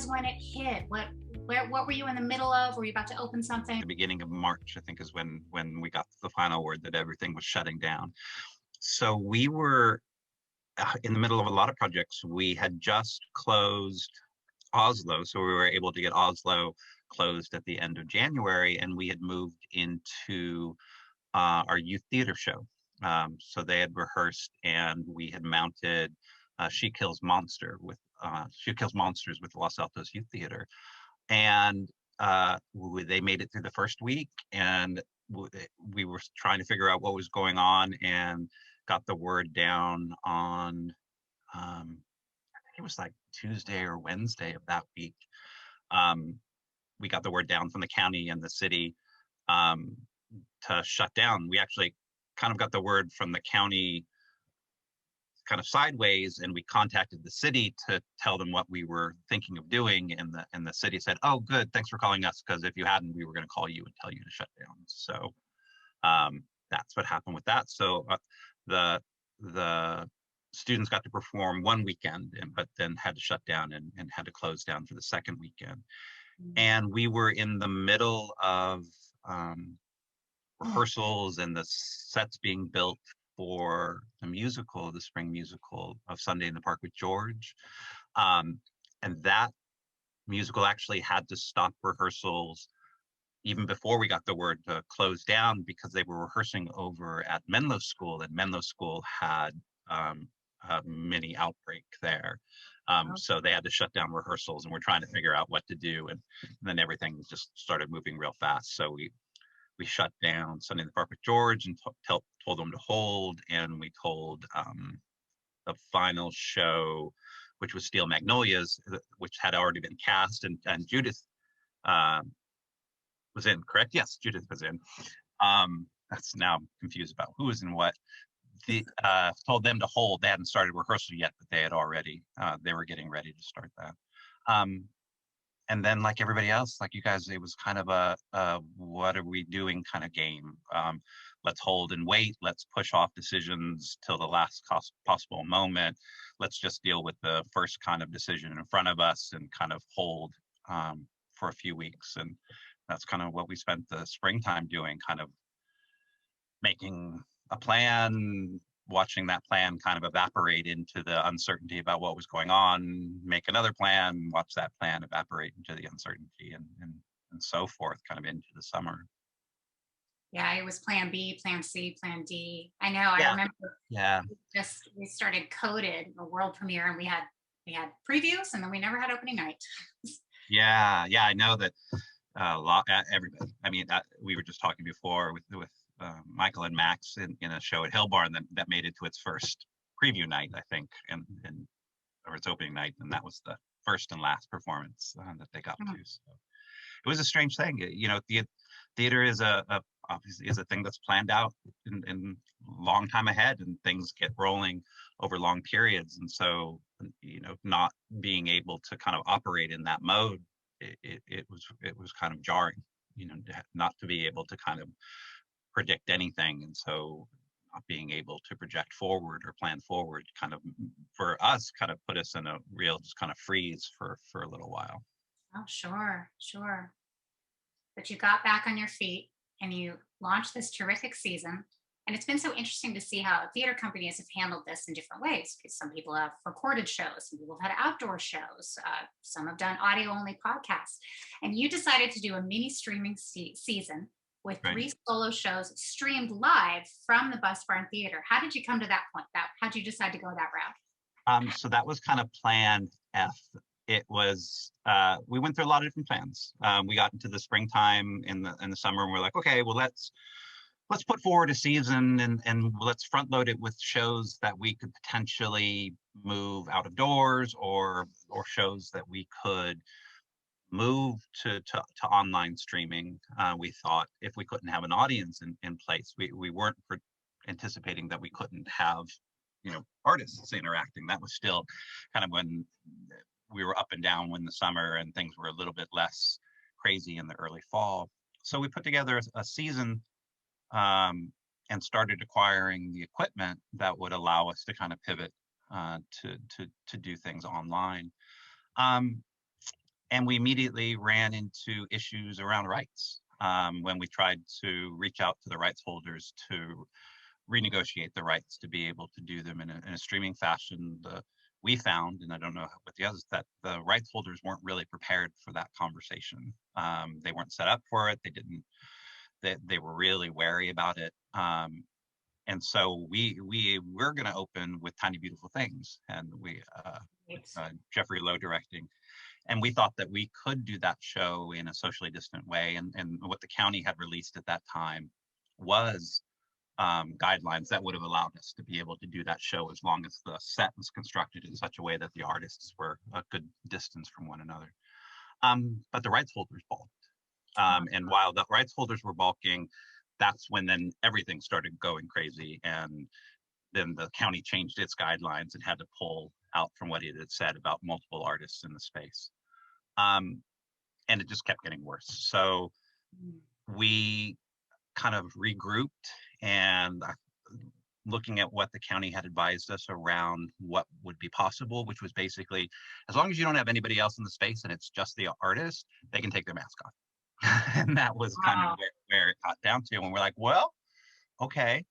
was when it hit? What were you in the middle of? Were you about to open something? The beginning of March, I think, is when we got the final word that everything was shutting down. So we were in the middle of a lot of projects. We had just closed Oslo, so we were able to get Oslo closed at the end of January, and we had moved into our youth theater show. So they had rehearsed, and we had mounted She Kills Monsters with the Los Altos Youth Theater, and they made it through the first week, and we were trying to figure out what was going on, and got the word down on I think it was like Tuesday or Wednesday of that week. We got the word down from the county and the city to shut down. We actually kind of got the word from the county kind of sideways, and we contacted the city to tell them what we were thinking of doing, and the city said, "Oh, good, thanks for calling us, because if you hadn't, we were going to call you and tell you to shut down." So that's what happened with that. So the students got to perform one weekend, but then had to shut down and had to close down for the second weekend. And we were in the middle of rehearsals and the sets being built for the spring musical of Sunday in the Park with George. And that musical actually had to stop rehearsals even before we got the word to close down, because they were rehearsing over at Menlo School, and Menlo School had a mini outbreak there. So they had to shut down rehearsals, and we're trying to figure out what to do. And then everything just started moving real fast. So we shut down Sunday in the Park with George and told them to hold. And we told the final show, which was Steel Magnolias, which had already been cast, and Judith was in, correct? Yes, Judith was in. That's now I'm confused about who was in what. Told them to hold. They hadn't started rehearsal yet, but they had already, they were getting ready to start that. And then, like everybody else, like you guys, it was kind of a what are we doing kind of game. Let's hold and wait. Let's push off decisions till the last possible moment. Let's just deal with the first kind of decision in front of us and kind of hold for a few weeks. And that's kind of what we spent the springtime doing, kind of making a plan, watching that plan kind of evaporate into the uncertainty about what was going on, make another plan, watch that plan evaporate into the uncertainty, and so forth, kind of into the summer. Yeah, it was plan B, plan C, plan D. I know, I Yeah. remember Yeah. we started Coded, a world premiere, and we had previews, and then we never had opening night. Yeah, I know that a lot, everybody. I mean, we were just talking before with Michael and Max in a show at Hill Barn that made it to its first preview night, I think, and or its opening night, and that was the first and last performance that they got to. So it was a strange thing. You know, theater is obviously is a thing that's planned out in long time ahead, and things get rolling over long periods. And so, you know, not being able to kind of operate in that mode, it was kind of jarring, you know, not to be able to kind of predict anything. And so not being able to project forward or plan forward kind of, for us, kind of put us in a real just kind of freeze for a little while. Oh, sure. But you got back on your feet and you launched this terrific season. And it's been so interesting to see how theater companies have handled this in different ways, because some people have recorded shows, some people have had outdoor shows, some have done audio only podcasts. And you decided to do a mini streaming season with 3 solo shows streamed live from the Bus Barn Theater. How did you come to that point? How did you decide to go that route? So that was kind of plan F. It was we went through a lot of different plans. We got into the springtime in the summer, and we're like, okay, well let's put forward a season and let's front load it with shows that we could potentially move out of doors, or shows that we could move to online streaming. We thought if we couldn't have an audience in place, we weren't anticipating that we couldn't have, you know, artists interacting. That was still kind of when we were up and down in the summer, and things were a little bit less crazy in the early fall. So we put together a season and started acquiring the equipment that would allow us to kind of pivot to do things online. And we immediately ran into issues around rights when we tried to reach out to the rights holders to renegotiate the rights to be able to do them in a streaming fashion. We found, and I don't know what the others, that the rights holders weren't really prepared for that conversation. They weren't set up for it. They didn't. They were really wary about it. And so we're going to open with Tiny Beautiful Things, and Jeffrey Lowe directing. And we thought that we could do that show in a socially distant way. And what the county had released at that time was guidelines that would have allowed us to be able to do that show as long as the set was constructed in such a way that the artists were a good distance from one another. But the rights holders balked. And while the rights holders were balking, that's when then everything started going crazy. And then the county changed its guidelines and had to pull out from what it had said about multiple artists in the space. And it just kept getting worse. So we kind of regrouped and looking at what the county had advised us around what would be possible, which was basically, as long as you don't have anybody else in the space and it's just the artist, they can take their mask off. And that was kind of where it got down to. And we're like, well, okay,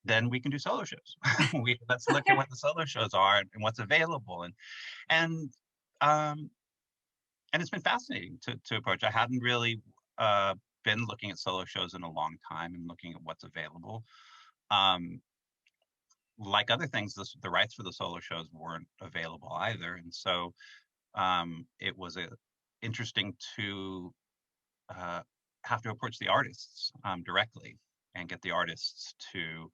then we can do solo shows. Let's look at what the solo shows are and what's available. And it's been fascinating to approach. I hadn't really been looking at solo shows in a long time and looking at what's available. Like other things, the rights for the solo shows weren't available either. And so it was interesting to have to approach the artists directly and get the artists to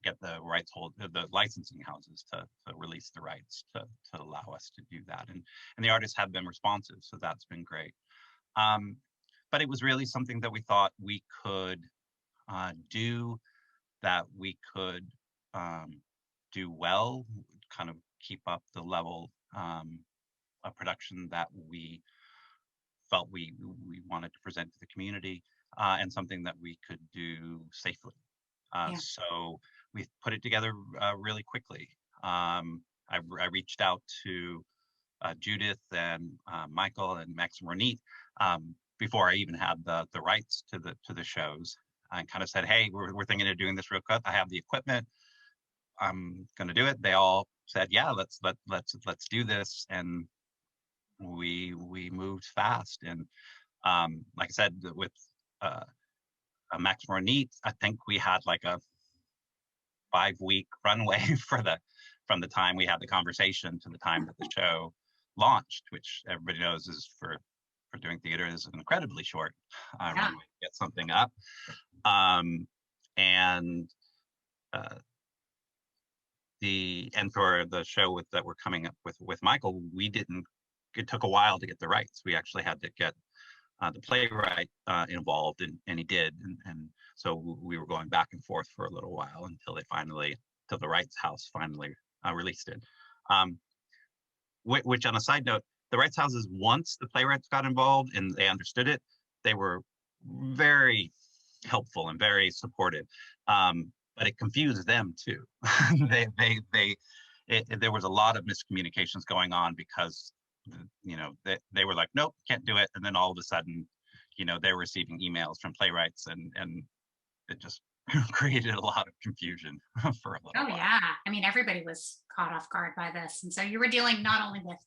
get the rights the licensing houses to release the rights to allow us to do that. And the artists have been responsive, so that's been great. But it was really something that we thought we could do, that we could do well, kind of keep up the level of production that we felt we wanted to present to the community, and something that we could do safely. So we put it together really quickly. I reached out to Judith and Michael and Max and Roneet before I even had the rights to the shows. I kind of said, hey, we're thinking of doing this real quick. I have the equipment. I'm going to do it. They all said, yeah, let's do this. And we moved fast. And like I said, with Max Roneet, I think we had like a 5-week runway from the time we had the conversation to the time that the show launched, which everybody knows is for doing theater is incredibly short runway to get something up. And for the show that we're coming up with Michael, it took a while to get the rights. We actually had to get the playwright involved, and he did. And so we were going back and forth for a little while until the rights house finally released it. Which on a side note, the rights houses, once the playwrights got involved and they understood it, they were very helpful and very supportive. But it confused them too. There was a lot of miscommunications going on because, they were like, nope, can't do it. And then all of a sudden, they're receiving emails from playwrights, and it just created a lot of confusion for a little while. Oh yeah. I mean, everybody was caught off guard by this. And so you were dealing not only with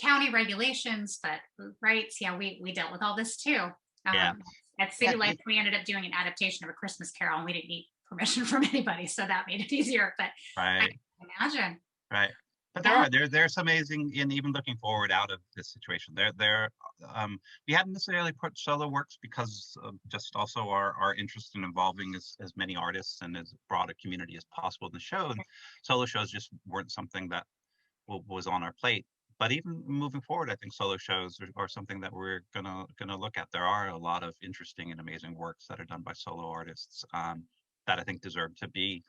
county regulations, but rights. Yeah, we dealt with all this too. At City Lights, we ended up doing an adaptation of A Christmas Carol, and we didn't need permission from anybody, so that made it easier. But I can imagine. Right. But there's amazing, and even looking forward out of this situation, we hadn't necessarily put solo works because of just also our interest in involving as many artists and as broad a community as possible in the show. And solo shows just weren't something that was on our plate. But even moving forward, I think solo shows are something that we're gonna look at. There are a lot of interesting and amazing works that are done by solo artists that I think deserve to be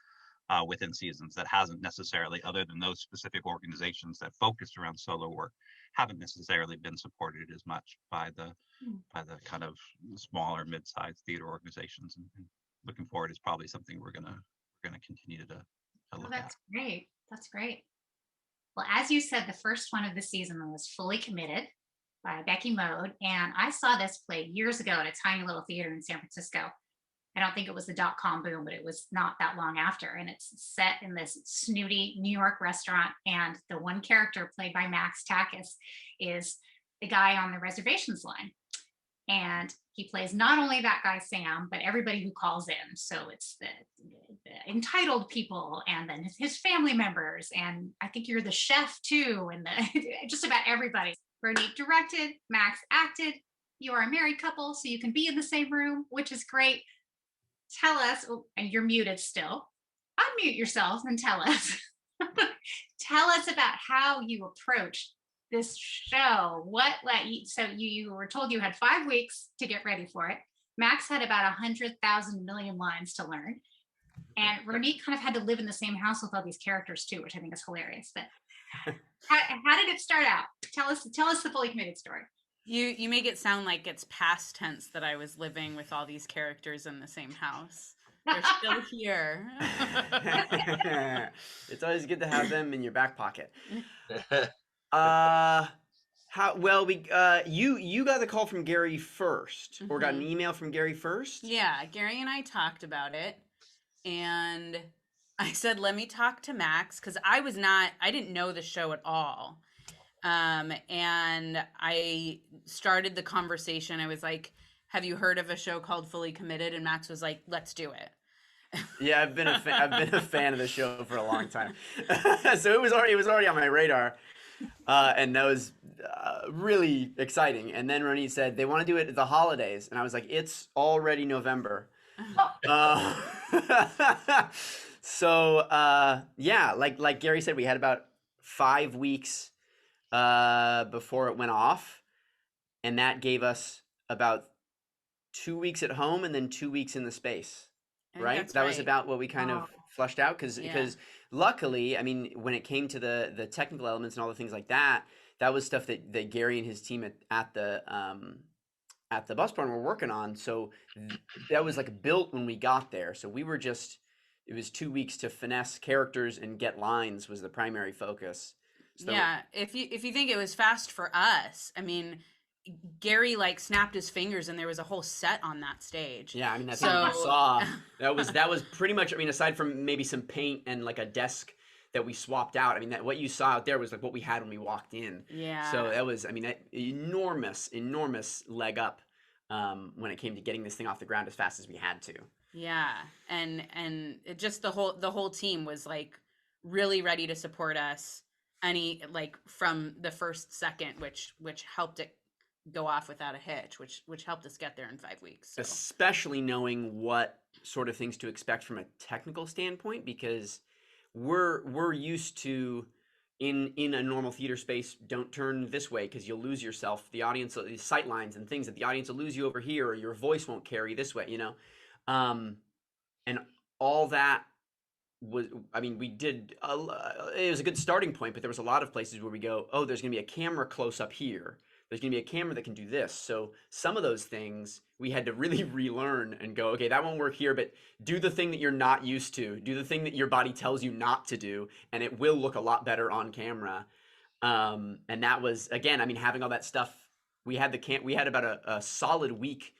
within seasons, that hasn't necessarily, other than those specific organizations that focused around solo work, haven't necessarily been supported as much by the kind of smaller mid-sized theater organizations. And looking forward is probably something we're gonna continue to look at. That's great. That's great. Well, as you said, the first one of the season was Fully Committed by Becky Mode. And I saw this play years ago at a tiny little theater in San Francisco. I don't think it was the dot-com boom, but it was not that long after. And it's set in this snooty New York restaurant. And the one character played by Max Tachis is the guy on the reservations line. And he plays not only that guy Sam, but everybody who calls in. So it's the entitled people, and then his family members, and I think you're the chef too, and just about everybody. Roneet directed, Max acted. You are a married couple, so you can be in the same room, which is great. Tell us, oh, and you're muted still. Unmute yourself and tell us. Tell us about how you approached this show. What let you, so you were told you had 5 weeks to get ready for it. Max had about 100,000 million lines to learn. And Roneet kind of had to live in the same house with all these characters too, which I think is hilarious. But how did it start out? Tell us the Fully Committed story. You make it sound like it's past tense that I was living with all these characters in the same house. They're still here. It's always good to have them in your back pocket. You got the call from Gary first, or got an email from Gary first? Yeah, Gary and I talked about it, and I said, let me talk to Max, because I didn't know the show at all. And I started the conversation. I was like, have you heard of a show called Fully Committed? And Max was like, let's do it. Yeah, I've been a fan of the show for a long time. So it was already on my radar. And that was really exciting. And then Roneet said they want to do it at the holidays. And I was like, it's already November. Yeah, like Gary said, we had about 5 weeks before it went off, and that gave us about 2 weeks at home and then 2 weeks in the space, right? That was about what we kind of flushed out, because luckily, I mean, when it came to the technical elements and all the things like that, that was stuff that Gary and his team at the bus barn were working on. So that was like built when we got there. So we were it was 2 weeks to finesse characters and get lines was the primary focus. So, yeah, if you think it was fast for us, I mean, Gary like snapped his fingers and there was a whole set on that stage. Yeah, I mean, that's what we saw. That was pretty much, I mean, aside from maybe some paint and like a desk that we swapped out, I mean, what you saw out there was like what we had when we walked in. Yeah. So that was, I mean, that enormous leg up when it came to getting this thing off the ground as fast as we had to. Yeah, and it just the whole team was like really ready to support us. From the first second, which helped it go off without a hitch, which helped us get there in 5 weeks. So. Especially knowing what sort of things to expect from a technical standpoint, because we're used to in a normal theater space, don't turn this way because you'll lose yourself. The audience, sight lines and things that the audience will lose you over here, or your voice won't carry this way, and all that. We did, it was a good starting point, but there was a lot of places where we go, oh, there's going to be a camera close up here. There's going to be a camera that can do this. So some of those things we had to really relearn and go, okay, that won't work here, but do the thing that you're not used to. Do the thing that your body tells you not to do, and it will look a lot better on camera. And that was, again, I mean, having all that stuff, we had about a solid week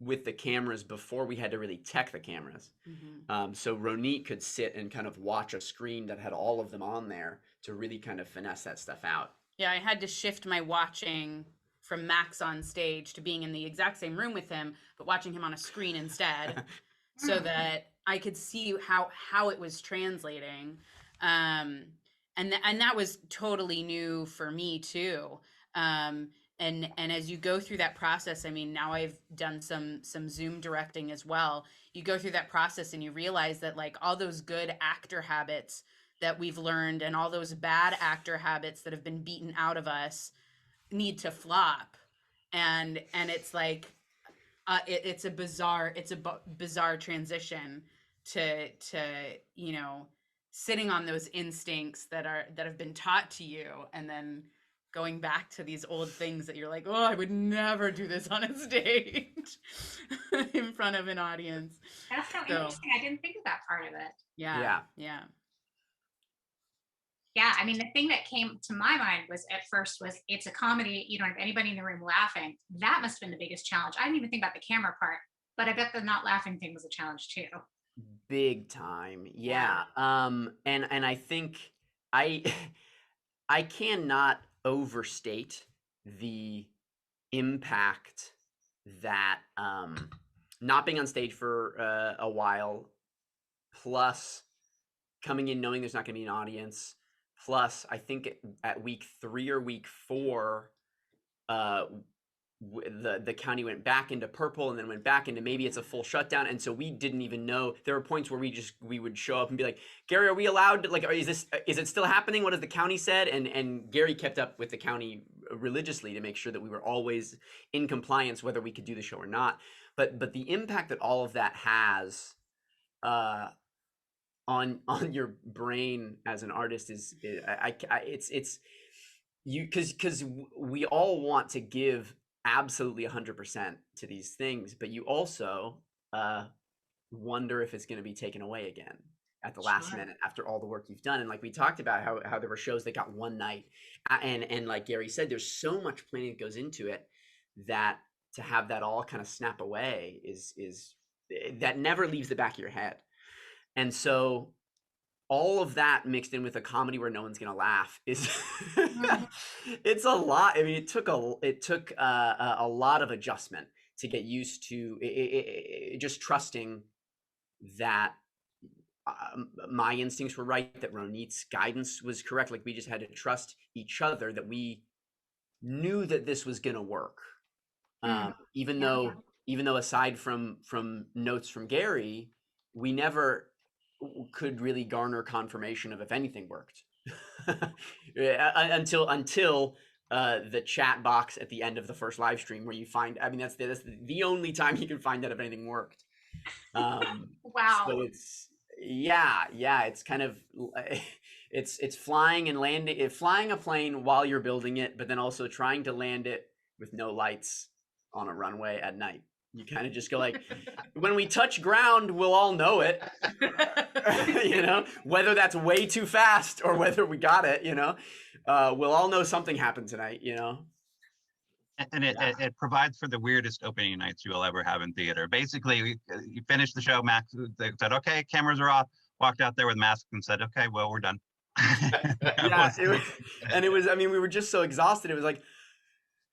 with the cameras before we had to really tech the cameras. Mm-hmm. So Roneet could sit and kind of watch a screen that had all of them on there to really kind of finesse that stuff out. Yeah, I had to shift my watching from Max on stage to being in the exact same room with him, but watching him on a screen instead, so that I could see how it was translating. And that was totally new for me too. And as you go through that process, I mean, now I've done some Zoom directing as well. You go through that process and you realize that like all those good actor habits that we've learned and all those bad actor habits that have been beaten out of us need to flop. And it's like, it's a bizarre transition to, sitting on those instincts that have been taught to you, and then going back to these old things that you're like, oh, I would never do this on a stage in front of an audience. That's so interesting. I didn't think of that part of it. Yeah. Yeah, I mean, the thing that came to my mind was at first was it's a comedy. You don't have anybody in the room laughing. That must have been the biggest challenge. I didn't even think about the camera part, but I bet the not laughing thing was a challenge too. Big time. Yeah. Yeah. And I think I I cannot overstate the impact that not being on stage for a while, plus coming in knowing there's not going to be an audience, plus I think at week 3 or week 4, uh, the county went back into purple and then went back into maybe it's a full shutdown, and so we didn't even know. There were points where we would show up and be like, Gary, are we allowed to, like, is it still happening? What has the county said? And Gary kept up with the county religiously to make sure that we were always in compliance whether we could do the show or not. But the impact that all of that has on your brain as an artist is it's you, because we all want to give absolutely 100% to these things, but you also wonder if it's going to be taken away again at the last minute after all the work you've done. And like we talked about how there were shows that got one night, and like Gary said, there's so much planning that goes into it that to have that all kind of snap away is that never leaves the back of your head. And so all of that mixed in with a comedy where no one's gonna laugh is it's a lot. I mean, it took a lot of adjustment to get used to just trusting that my instincts were right, that Roneet's guidance was correct. Like, we just had to trust each other that we knew that this was gonna work. Even though aside from notes from Gary, we never could really garner confirmation of if anything worked until the chat box at the end of the first live stream, where you find, I mean, that's the only time you can find out if anything worked. Wow. So it's it's kind of it's flying and landing, flying a plane while you're building it, but then also trying to land it with no lights on a runway at night. You kind of just go like, when we touch ground, we'll all know it. You know, whether that's way too fast or whether we got it, you know, we'll all know something happened tonight, you know. And it provides for the weirdest opening nights you will ever have in theater. Basically, you finish the show, Max said, okay, cameras are off, walked out there with masks and said, okay, well, we're done. Yeah, it was, I mean, we were just so exhausted. It was like,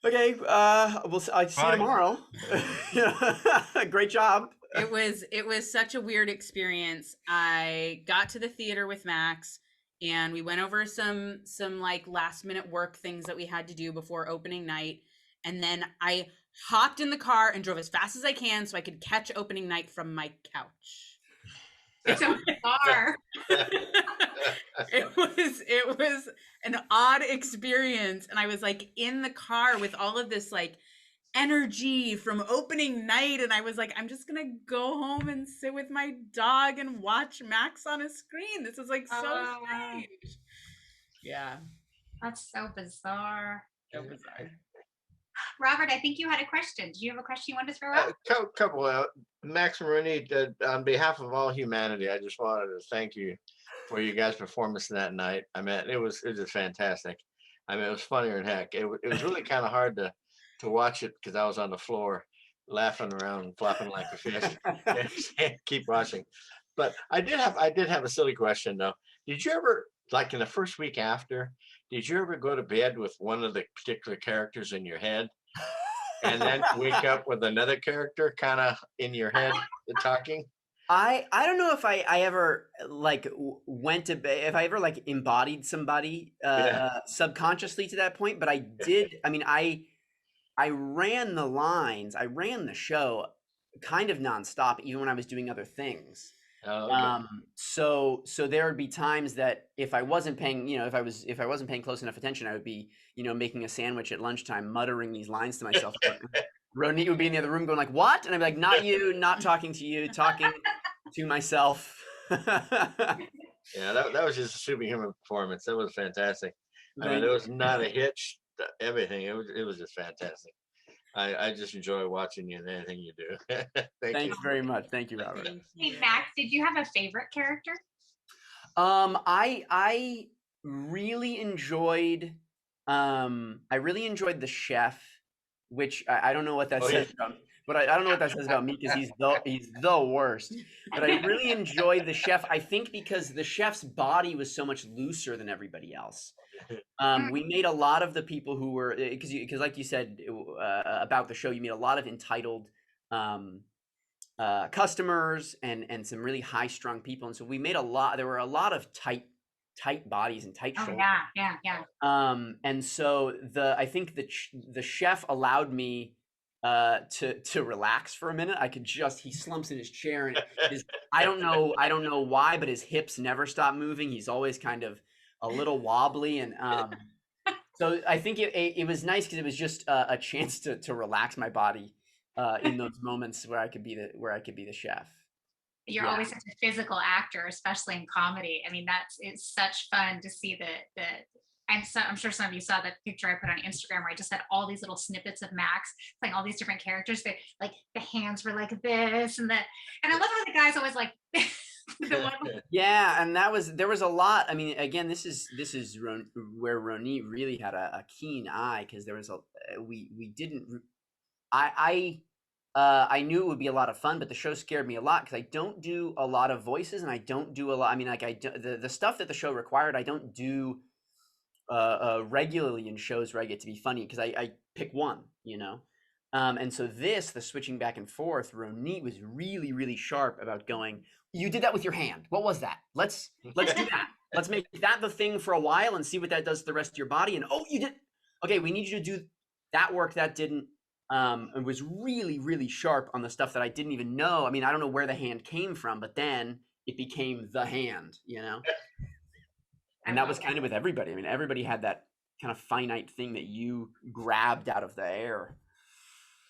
okay, I'll see you tomorrow. Great job. It was such a weird experience. I got to the theater with Max, and we went over some like last minute work things that we had to do before opening night. And then I hopped in the car and drove as fast as I can so I could catch opening night from my couch. It's so bizarre. It was an odd experience, and I was like in the car with all of this like energy from opening night, and I was like, I'm just gonna go home and sit with my dog and watch Max on a screen. This is like so strange. Yeah, that's so bizarre. So bizarre. Robert, I think you had a question. Do you have a question you wanted to throw out? A couple out. Max and Roneet, on behalf of all humanity, I just wanted to thank you for you guys' performance that night. I mean, it was just fantastic. I mean, it was funnier than heck. It was really kind of hard to watch it because I was on the floor laughing around and flopping like a fish. Keep watching. But I did have a silly question though. Did you ever, like in the first week after, did you ever go to bed with one of the particular characters in your head and then wake up with another character kind of in your head talking? I don't know if I ever like went to bed, if I ever like embodied somebody subconsciously to that point, but I did. I mean, I ran the lines, I ran the show kind of nonstop, even when I was doing other things. Oh, okay. So there would be times that if I wasn't paying, you know, if I wasn't paying close enough attention, I would be, you know, making a sandwich at lunchtime, muttering these lines to myself. Roneet would be in the other room going like, what? And I'd be like, not you, not talking to you, talking to myself. Yeah, that was just a superhuman performance. That was fantastic. I mean, there was not a hitch, everything. It was just fantastic. I just enjoy watching you and anything you do. Thanks very much. Thank you, Robert. Hey, Max, did you have a favorite character? I really enjoyed I really enjoyed the chef, which I don't know what that says about, but I don't know what that says about me because he's the worst. But I really enjoyed the chef. I think because the chef's body was so much looser than everybody else. We made a lot of the people who were, because like you said about the show, you made a lot of entitled customers and some really high strung people, and so we made a lot. There were a lot of tight bodies and tight shoulders. Yeah. And so I think the chef allowed me to relax for a minute. He slumps in his chair and I don't know why, but his hips never stop moving. He's always kind of a little wobbly, and so I think it was nice because it was just a chance to relax my body in those moments where I could be the chef. You're always such a physical actor, especially in comedy. I mean, it's such fun to see I'm sure some of you saw that picture I put on Instagram where I just had all these little snippets of Max playing all these different characters. That like the hands were like this, and I love how the guys always like Yeah, and there was a lot. I mean, again, this is where Roneet really had a keen eye, because there was we didn't. I knew it would be a lot of fun, but the show scared me a lot because I don't do a lot of voices, and I don't do a lot. I mean, like the stuff that the show required, I don't do regularly in shows where I get to be funny, because I pick one, you know. And so the switching back and forth, Roneet was really, really sharp about going, you did that with your hand. What was that? Let's do that. Let's make that the thing for a while and see what that does to the rest of your body. And you did. Okay, we need you to do that work that didn't. It was really, really sharp on the stuff that I didn't even know. I mean, I don't know where the hand came from, but then it became the hand, you know? And that was kind of with everybody. I mean, everybody had that kind of finite thing that you grabbed out of the air.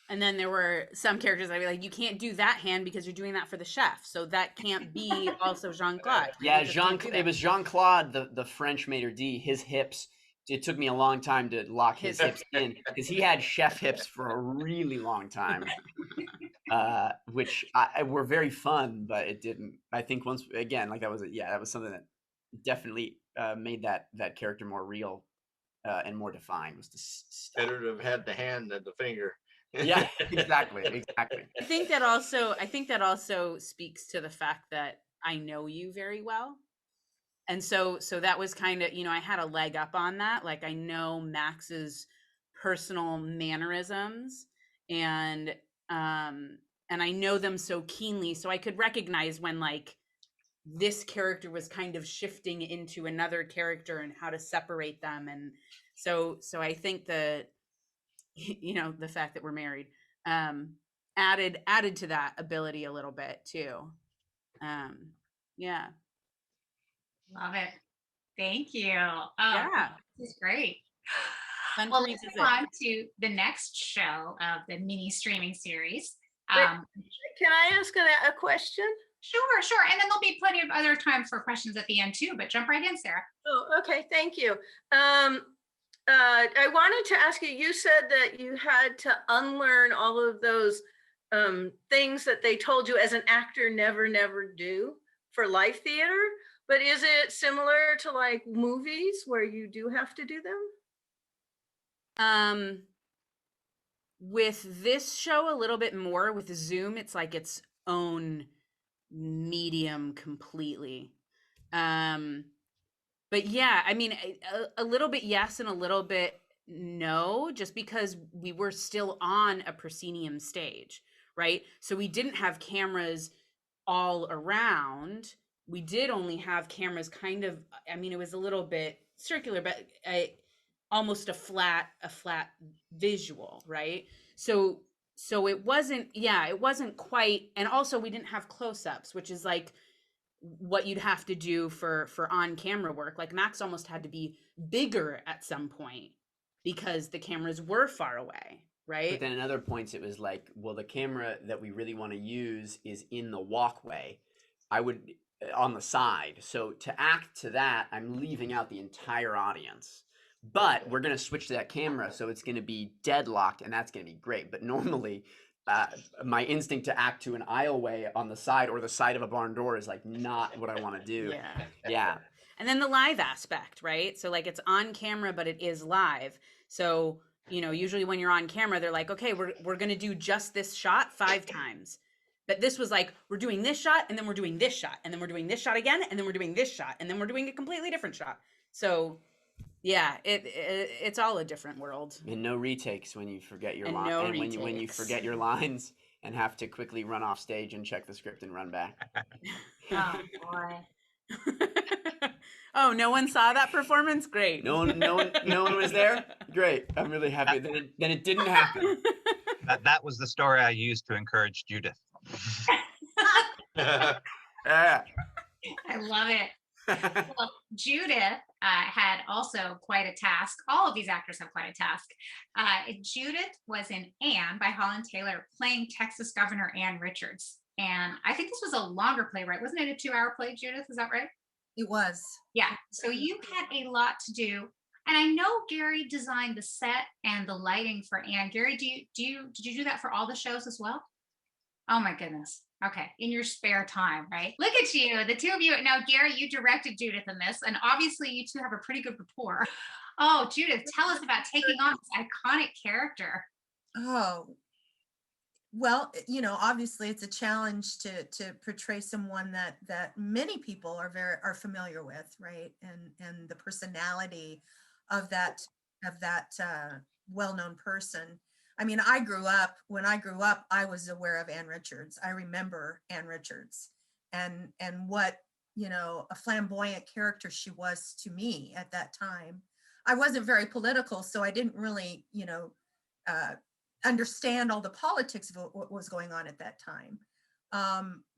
And then there were some characters I'd be like, you can't do that hand because you're doing that for the chef. So that can't be also Jean-Claude. Yeah, it was Jean-Claude, the French maitre d'. His hips, it took me a long time to lock his hips in, because he had chef hips for a really long time, which were very fun, but it didn't. I think once, again, like that was something that definitely made that character more real and more defined, was to stop. Better to have had the hand than the finger. Yeah, exactly. I think that also speaks to the fact that I know you very well. And so that was kind of, you know, I had a leg up on that. Like, I know Max's personal mannerisms, and I know them so keenly, so I could recognize when like this character was kind of shifting into another character and how to separate them. And so I think that, you know, the fact that we're married added to that ability a little bit too. Yeah. Love it. Thank you. Yeah. This is great. Fun Well, to let's revisit. move on to the next show of the mini streaming series. Can I ask a question? Sure. And then there'll be plenty of other time for questions at the end too, but jump right in, Sarah. Oh, okay. Thank you. I wanted to ask you, you said that you had to unlearn all of those things that they told you as an actor never do for live theater, but is it similar to like movies where you do have to do them? With this show a little bit more. With Zoom, it's like its own medium completely. But yeah, I mean, a little bit yes and a little bit no, just because we were still on a proscenium stage, right? So we didn't have cameras all around. We did only have cameras kind of, I mean, it was a little bit circular, but almost a flat visual, right? So it wasn't quite, and also we didn't have close-ups, which is like what you'd have to do for on-camera work. Like Max almost had to be bigger at some point because the cameras were far away, right? But then at other points it was like, well, the camera that we really want to use is in the walkway. I would on the side. So to act to that, I'm leaving out the entire audience. But we're going to switch to that camera, so it's going to be deadlocked, and that's going to be great. But normally, my instinct to act to an aisleway on the side or the side of a barn door is like not what I want to do. Yeah. Yeah. And then the live aspect, right? So like it's on camera, but it is live. So, you know, usually when you're on camera, they're like, okay, we're going to do just this shot 5 times. But this was like, we're doing this shot, and then we're doing this shot, and then we're doing this shot again, and then we're doing this shot, and then we're doing a completely different shot. So yeah, it's all a different world. And no retakes when you forget your And line. no And when you retakes. forget your lines and have to quickly run off stage and check the script and run back. Oh boy. Oh, no one saw that performance? Great. No one was there? Great. I'm really happy. Then it didn't happen. That was the story I used to encourage Judith. Yeah. I love it. Well, Judith had also quite a task. All of these actors have quite a task. Judith was in Anne by Holland Taylor, playing Texas Governor Ann Richards. And I think this was a longer play, right? Wasn't it a 2-hour play, Judith? Is that right? It was. Yeah. So you had a lot to do. And I know Gary designed the set and the lighting for Anne. Gary, did you do that for all the shows as well? Oh my goodness. Okay. In your spare time, right? Look at you, the two of you. Now, Gary, you directed Judith in this, and obviously you two have a pretty good rapport. Oh, Judith, tell us about taking on this iconic character. Oh, well, you know, obviously it's a challenge to portray someone that many people are familiar with, right? And the personality of that well-known person. I mean, when I grew up, I was aware of Ann Richards. I remember Ann Richards and what, you know, a flamboyant character she was to me at that time. I wasn't very political, so I didn't really, you know, understand all the politics of what was going on at that time.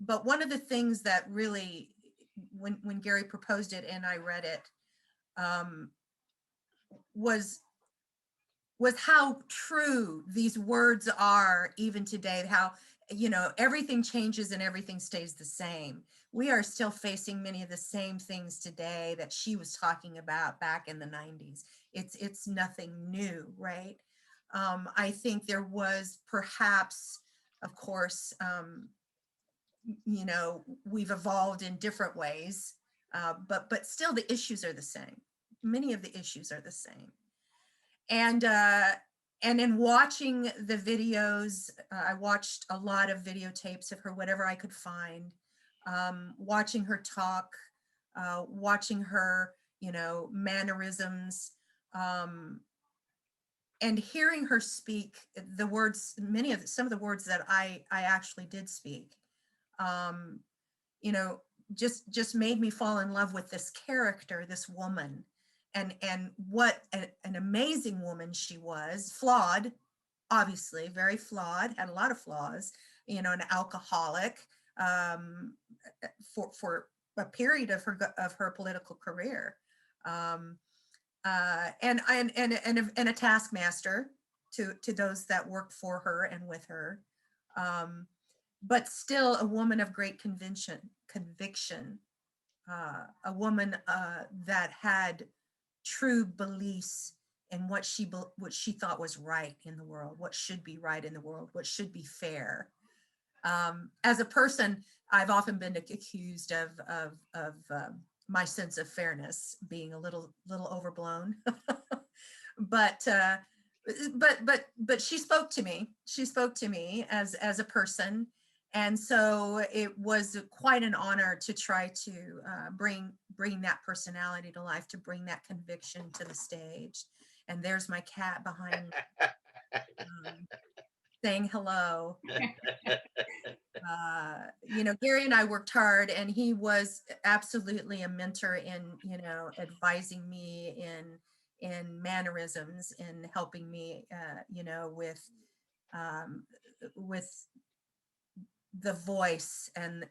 But one of the things that really, when Gary proposed it and I read it, was how true these words are even today, how, you know, everything changes and everything stays the same. We are still facing many of the same things today that she was talking about back in the 90s. It's nothing new, right? I think there was perhaps, of course, you know, we've evolved in different ways, but still the issues are the same. Many of the issues are the same. And in watching the videos, I watched a lot of videotapes of her, whatever I could find, watching her talk, watching her, you know, mannerisms, and hearing her speak the words, some of the words that I actually did speak, you know, just made me fall in love with this character, this woman, and what an amazing woman she was. Flawed, obviously, very flawed, had a lot of flaws, you know, an alcoholic, for a period of her political career. And a taskmaster to those that worked for her and with her, but still a woman of great conviction, a woman that had true beliefs in what she thought was right in the world, what should be right in the world, what should be fair. As a person, I've often been accused of my sense of fairness being a little overblown, but she spoke to me. She spoke to me as a person, and so it was quite an honor to try to bring that personality to life, to bring that conviction to the stage. And there's my cat behind me, saying hello. You know, Gary and I worked hard, and he was absolutely a mentor in, you know, advising me in mannerisms, in helping me, you know, with the voice and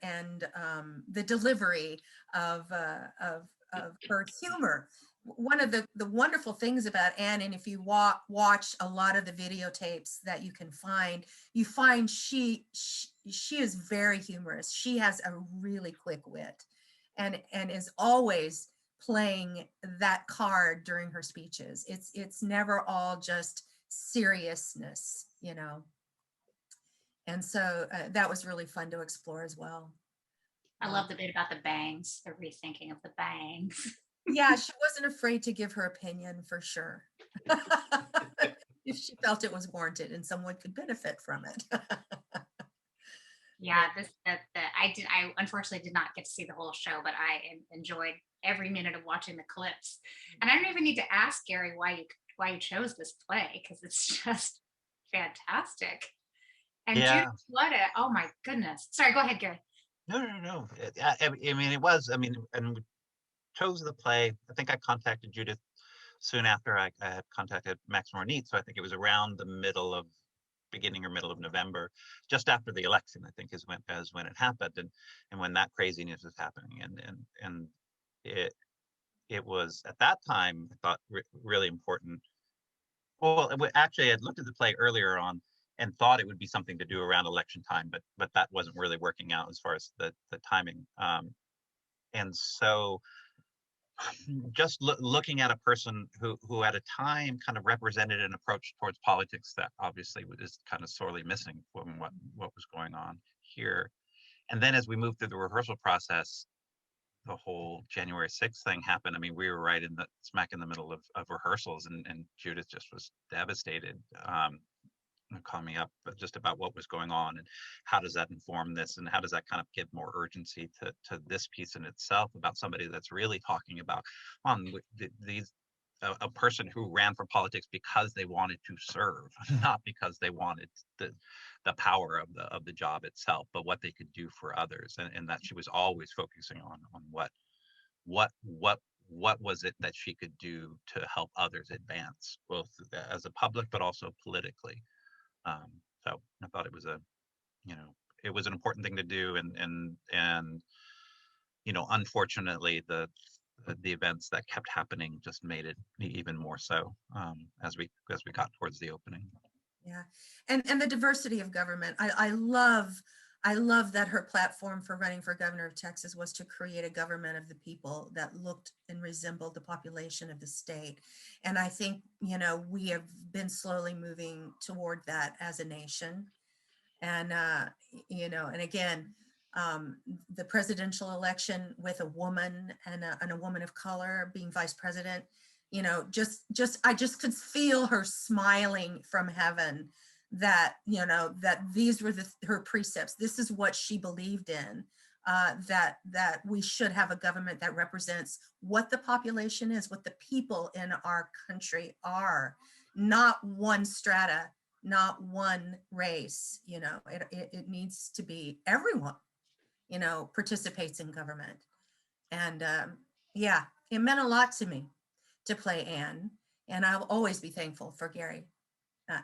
the delivery of her humor. One of the wonderful things about Anne, and if you watch a lot of the videotapes that you can find, you find she is very humorous. She has a really quick wit, and is always playing that card during her speeches. It's never all just seriousness, you know. And so that was really fun to explore as well. I love the bit about the bangs, the rethinking of the bangs. Yeah, she wasn't afraid to give her opinion for sure. If she felt it was warranted and someone could benefit from it. Yeah, I unfortunately did not get to see the whole show, but I enjoyed every minute of watching the clips. And I don't even need to ask Gary why you chose this play, because it's just fantastic. And Yeah. Judith, oh my goodness. Sorry, go ahead, Gary. No. I mean, it was. I mean, and we chose the play. I think I contacted Judith soon after I had contacted Max Roneet. So I think it was around the beginning or middle of November, just after the election, I think is when it happened, and when that craziness was happening, and it was at that time I thought really important. Well, actually, I had looked at the play earlier on and thought it would be something to do around election time, but that wasn't really working out as far as the timing. And so just looking at a person who at a time kind of represented an approach towards politics that obviously is kind of sorely missing from what was going on here. And then as we moved through the rehearsal process, the whole January 6th thing happened. I mean, we were right in the smack in the middle of rehearsals, and Judith just was devastated. Calling me up but just about what was going on and how does that inform this, and how does that kind of give more urgency to this piece in itself, about somebody that's really talking about a person who ran for politics because they wanted to serve, not because they wanted the power of the job itself, but what they could do for others, and that she was always focusing on what was it that she could do to help others advance, both as a public but also politically. So I thought it was it was an important thing to do, and unfortunately the events that kept happening just made it even more so, as we got towards the opening. Yeah, and the diversity of government. I love that her platform for running for governor of Texas was to create a government of the people that looked and resembled the population of the state. And I think, we have been slowly moving toward that as a nation. And, and again, the presidential election with a woman and a woman of color being vice president, I just could feel her smiling from heaven that, that these were her precepts. This is what she believed in, that we should have a government that represents what the population is, what the people in our country are, not one strata, not one race. It needs to be everyone, participates in government. And yeah, it meant a lot to me to play Anne, and I'll always be thankful for Gary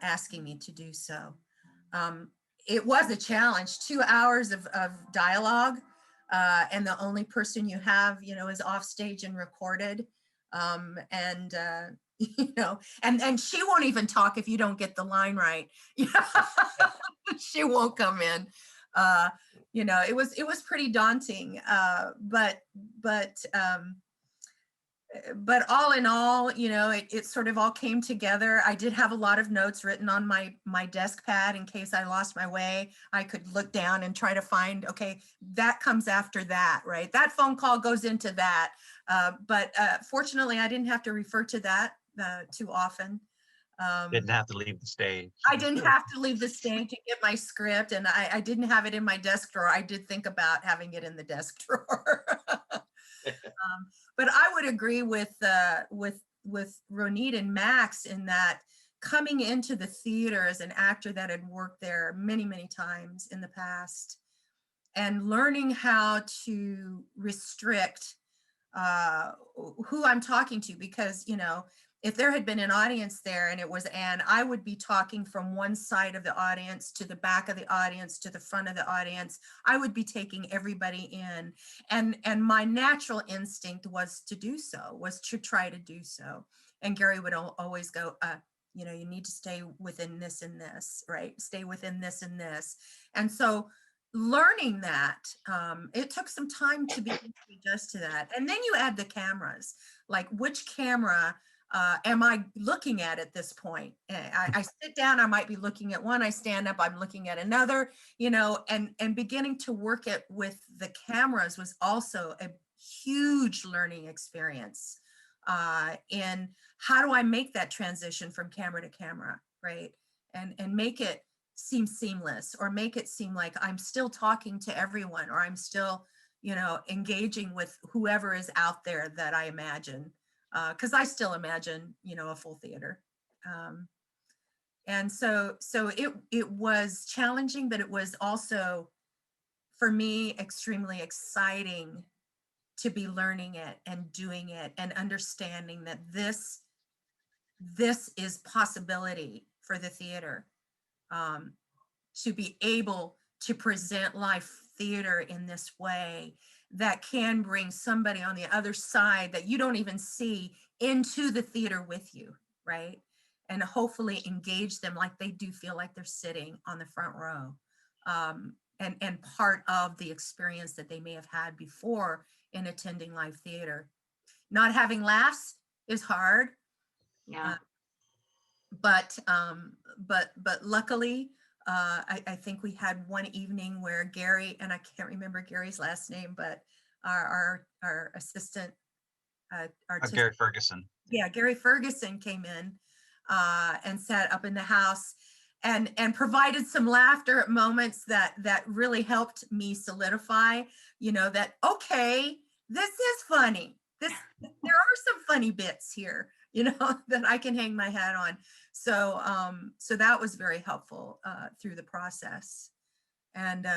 asking me to do so. It was a challenge, 2 hours of dialogue, and the only person you have, is off stage and recorded. And and she won't even talk if you don't get the line right. She won't come in. It was pretty daunting, but all in all, it sort of all came together. I did have a lot of notes written on my desk pad in case I lost my way. I could look down and try to find, okay, that comes after that, right? That phone call goes into that. But fortunately, I didn't have to refer to that too often. Didn't have to leave the stage. I didn't have to leave the stage to get my script, and I didn't have it in my desk drawer. I did think about having it in the desk drawer. But I would agree with Roneet and Max in that coming into the theater as an actor that had worked there many, many times in the past, and learning how to restrict who I'm talking to, because, if there had been an audience there and it was Anne, I would be talking from one side of the audience to the back of the audience to the front of the audience. I would be taking everybody in. And my natural instinct was to do so, was to try to do so. And Gary would always go, you need to stay within this and this, right? Stay within this and this. And so learning that, it took some time to be able to adjust to that. And then you add the cameras, like which camera am I looking at at this point? I sit down, I might be looking at one, I stand up, I'm looking at another, and beginning to work it with the cameras was also a huge learning experience in how do I make that transition from camera to camera, right? And make it seem seamless, or make it seem like I'm still talking to everyone, or I'm still, engaging with whoever is out there that I imagine. Because I still imagine, a full theater. And so it was challenging, but it was also, for me, extremely exciting to be learning it and doing it and understanding that this is possibility for the theater, to be able to present live theater in this way that can bring somebody on the other side that you don't even see into the theater with you, right? And hopefully engage them like they do feel like they're sitting on the front row, and part of the experience that they may have had before in attending live theater. Not having laughs is hard. Yeah. But luckily, I think we had one evening where Gary, and I can't remember Gary's last name, but our assistant, Gary Ferguson. Yeah, Gary Ferguson came in and sat up in the house and provided some laughter at moments that really helped me solidify, that, okay, this is funny. There are some funny bits here, that I can hang my hat on. So that was very helpful through the process. And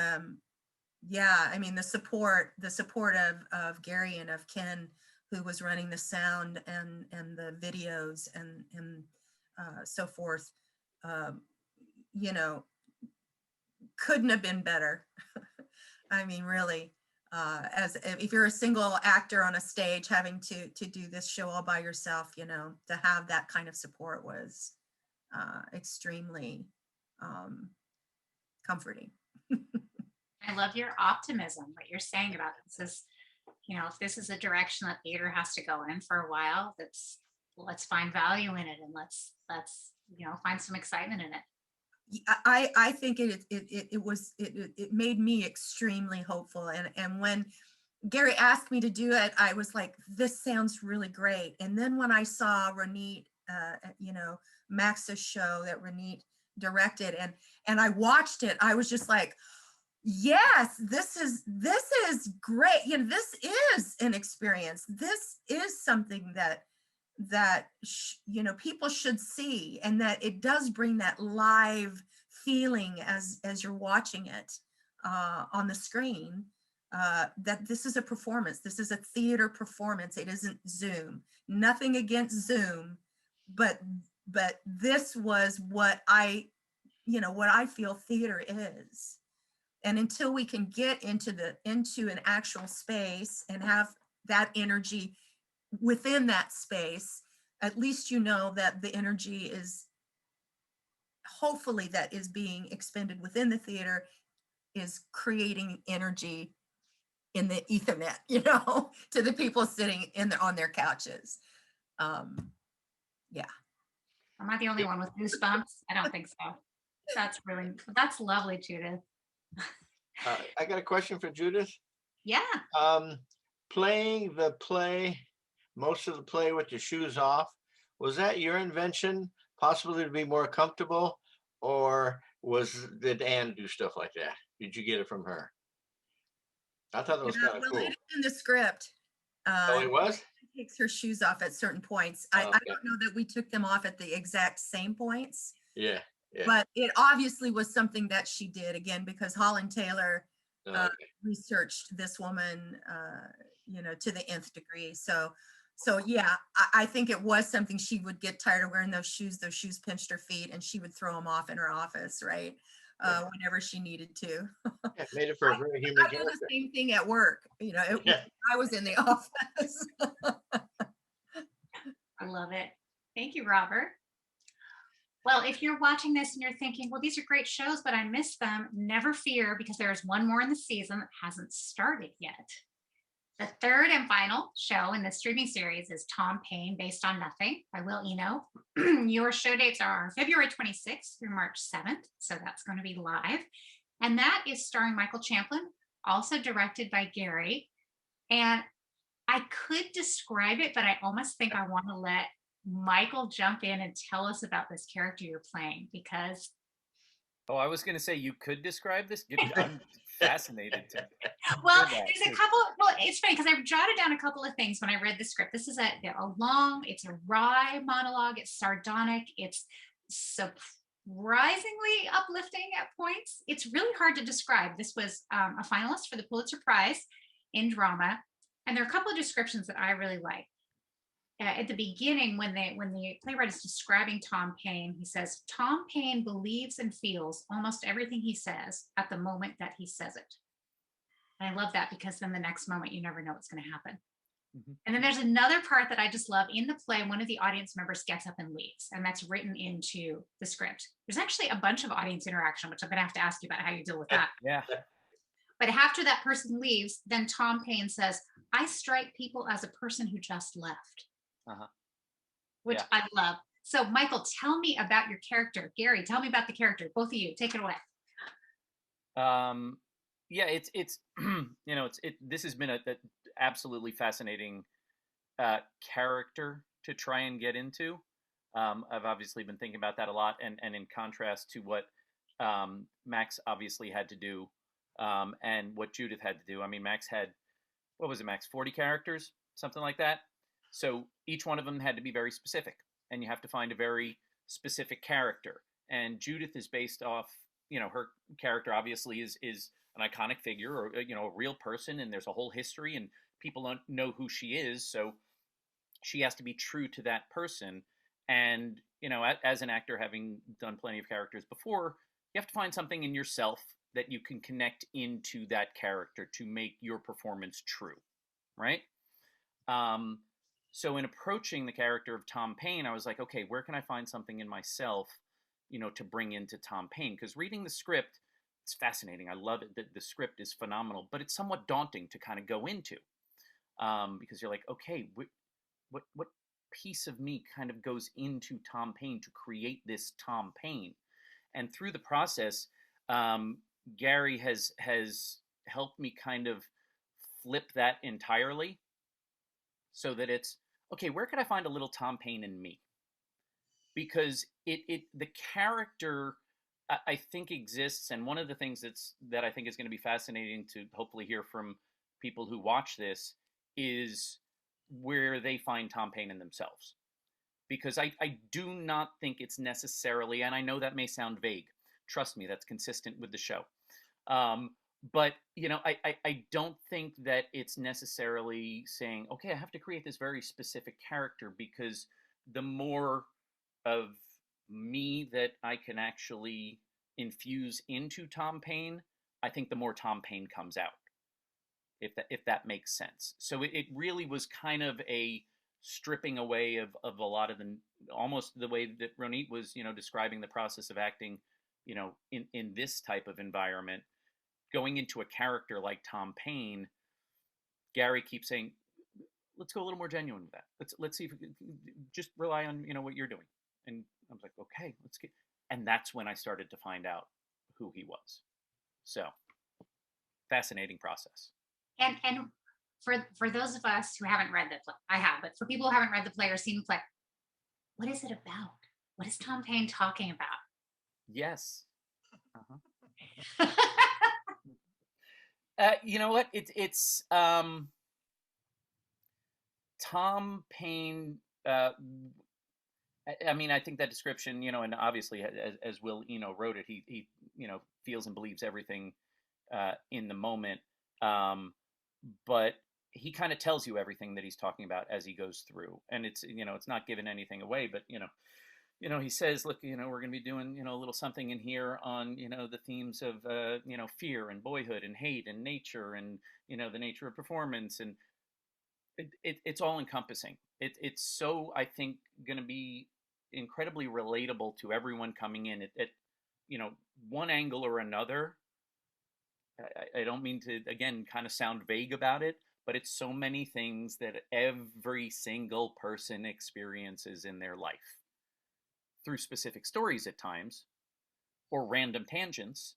yeah, I mean, the support of Gary and of Ken, who was running the sound and the videos and so forth, couldn't have been better. I mean, really, as if you're a single actor on a stage having to do this show all by yourself, to have that kind of support was extremely comforting. I love your optimism, what you're saying about this is, if this is a direction that theater has to go in for a while, let's find value in it, and let's find some excitement in it. I think it made me extremely hopeful. And when Gary asked me to do it, I was like, this sounds really great. And then when I saw Roneet, Max's show that Roneet directed, and I watched it, I was just like, yes, this is great. This is an experience. This is something that people should see, and that it does bring that live feeling as you're watching it on the screen, that this is a performance. This is a theater performance. It isn't Zoom. Nothing against Zoom, but this was what I feel theater is. And until we can get into an actual space and have that energy within that space, at least that the energy is, hopefully, that is being expended within the theater is creating energy in the ethernet, to the people sitting on their couches. Yeah. Am I the only one with goosebumps? I don't think so. That's lovely, Judith. I got a question for Judith. Yeah. Playing the play, most of the play with your shoes off, was that your invention, possibly to be more comfortable, or did Anne do stuff like that? Did you get it from her? I thought that was kind of cool. It is in the script. Oh, it was? She takes her shoes off at certain points. I don't know that we took them off at the exact same points. Yeah. But it obviously was something that she did, again, because Holland Taylor researched this woman, to the nth degree. So yeah, I think it was something she would get tired of wearing those shoes. Those shoes pinched her feet, and she would throw them off in her office, right? Whenever she needed to. Yeah, made it for a very human character. I do the same thing at work. I was in the office. I love it. Thank you, Robert. Well, if you're watching this and you're thinking, well, these are great shows, but I missed them, never fear, because there is one more in the season that hasn't started yet. The third and final show in the streaming series is Thom Pain, Based on Nothing by Will Eno. Your show dates are February 26th through March 7th. So that's going to be live. And that is starring Michael Champlin, also directed by Gary. And I could describe it, but I almost think I want to let Michael jump in and tell us about this character you're playing, because Oh, I was going to say you could describe this. I'm fascinated to. well, hear that, there's a too. couple. Well, it's funny because I jotted down a couple of things when I read the script. This is a long, it's a wry monologue. It's sardonic. It's surprisingly uplifting at points. It's really hard to describe. This was a finalist for the Pulitzer Prize in drama, and there are a couple of descriptions that I really like. At the beginning, when the playwright is describing Thom Pain, he says, Thom Pain believes and feels almost everything he says at the moment that he says it. And I love that, because then the next moment you never know what's going to happen. Mhm. And then there's another part that I just love. In the play, one of the audience members gets up and leaves, and that's written into the script. There's actually a bunch of audience interaction, which I'm going to have to ask you about how you deal with that. Yeah. But after that person leaves, then Thom Pain says, I strike people as a person who just left. Uh-huh. Which Yeah. I love. So Michael, tell me about your character. Gary, tell me about the character. Both of you, take it away. Yeah, it's this has been a absolutely fascinating character to try and get into. I've obviously been thinking about that a lot, and in contrast to what Max obviously had to do, and what Judith had to do. I mean, Max had, what was it, Max, 40 characters, something like that. So each one of them had to be very specific, and you have to find a very specific character. And Judith is based off, her character obviously is an iconic figure, or a real person, and there's a whole history, and people don't know who she is, so she has to be true to that person. And as an actor, having done plenty of characters before, you have to find something in yourself that you can connect into that character to make your performance true, right? So in approaching the character of Thom Pain, I was like, okay, where can I find something in myself, to bring into Thom Pain? Because reading the script, it's fascinating. I love it. The script is phenomenal, but it's somewhat daunting to kind of go into, because you're like, okay, what piece of me kind of goes into Thom Pain to create this Thom Pain? And through the process, Gary has helped me kind of flip that entirely, so that it's okay, where could I find a little Thom Pain in me? Because the character, I think, exists, and one of the things that I think is going to be fascinating to hopefully hear from people who watch this is where they find Thom Pain in themselves. Because I do not think it's necessarily, and I know that may sound vague, trust me, that's consistent with the show. But I don't think that it's necessarily saying, okay, I have to create this very specific character, because the more of me that I can actually infuse into Thom Pain, I think the more Thom Pain comes out, if that makes sense. So it really was kind of a stripping away of a lot of almost the way that Roneet was, describing the process of acting, in this type of environment. Going into a character like Thom Pain, Gary keeps saying, let's go a little more genuine with that. Let's see if we can just rely on, what you're doing. And I was like, okay, let's get, and that's when I started to find out who he was. So fascinating process. And for those of us who haven't read the play, I have, but for people who haven't read the play or seen the play, what is it about? What is Thom Pain talking about? Yes. You know what? It's Thom Pain. I mean, I think that description, and obviously, as Will wrote it, he feels and believes everything in the moment, but he kind of tells you everything that he's talking about as he goes through, and it's it's not giving anything away, but he says, look, we're going to be doing, a little something in here on, the themes of, fear and boyhood and hate and nature and, the nature of performance. And it's all encompassing. It's so, I think, going to be incredibly relatable to everyone coming in at one angle or another. I don't mean to, again, kind of sound vague about it, but it's so many things that every single person experiences in their life through specific stories at times or random tangents.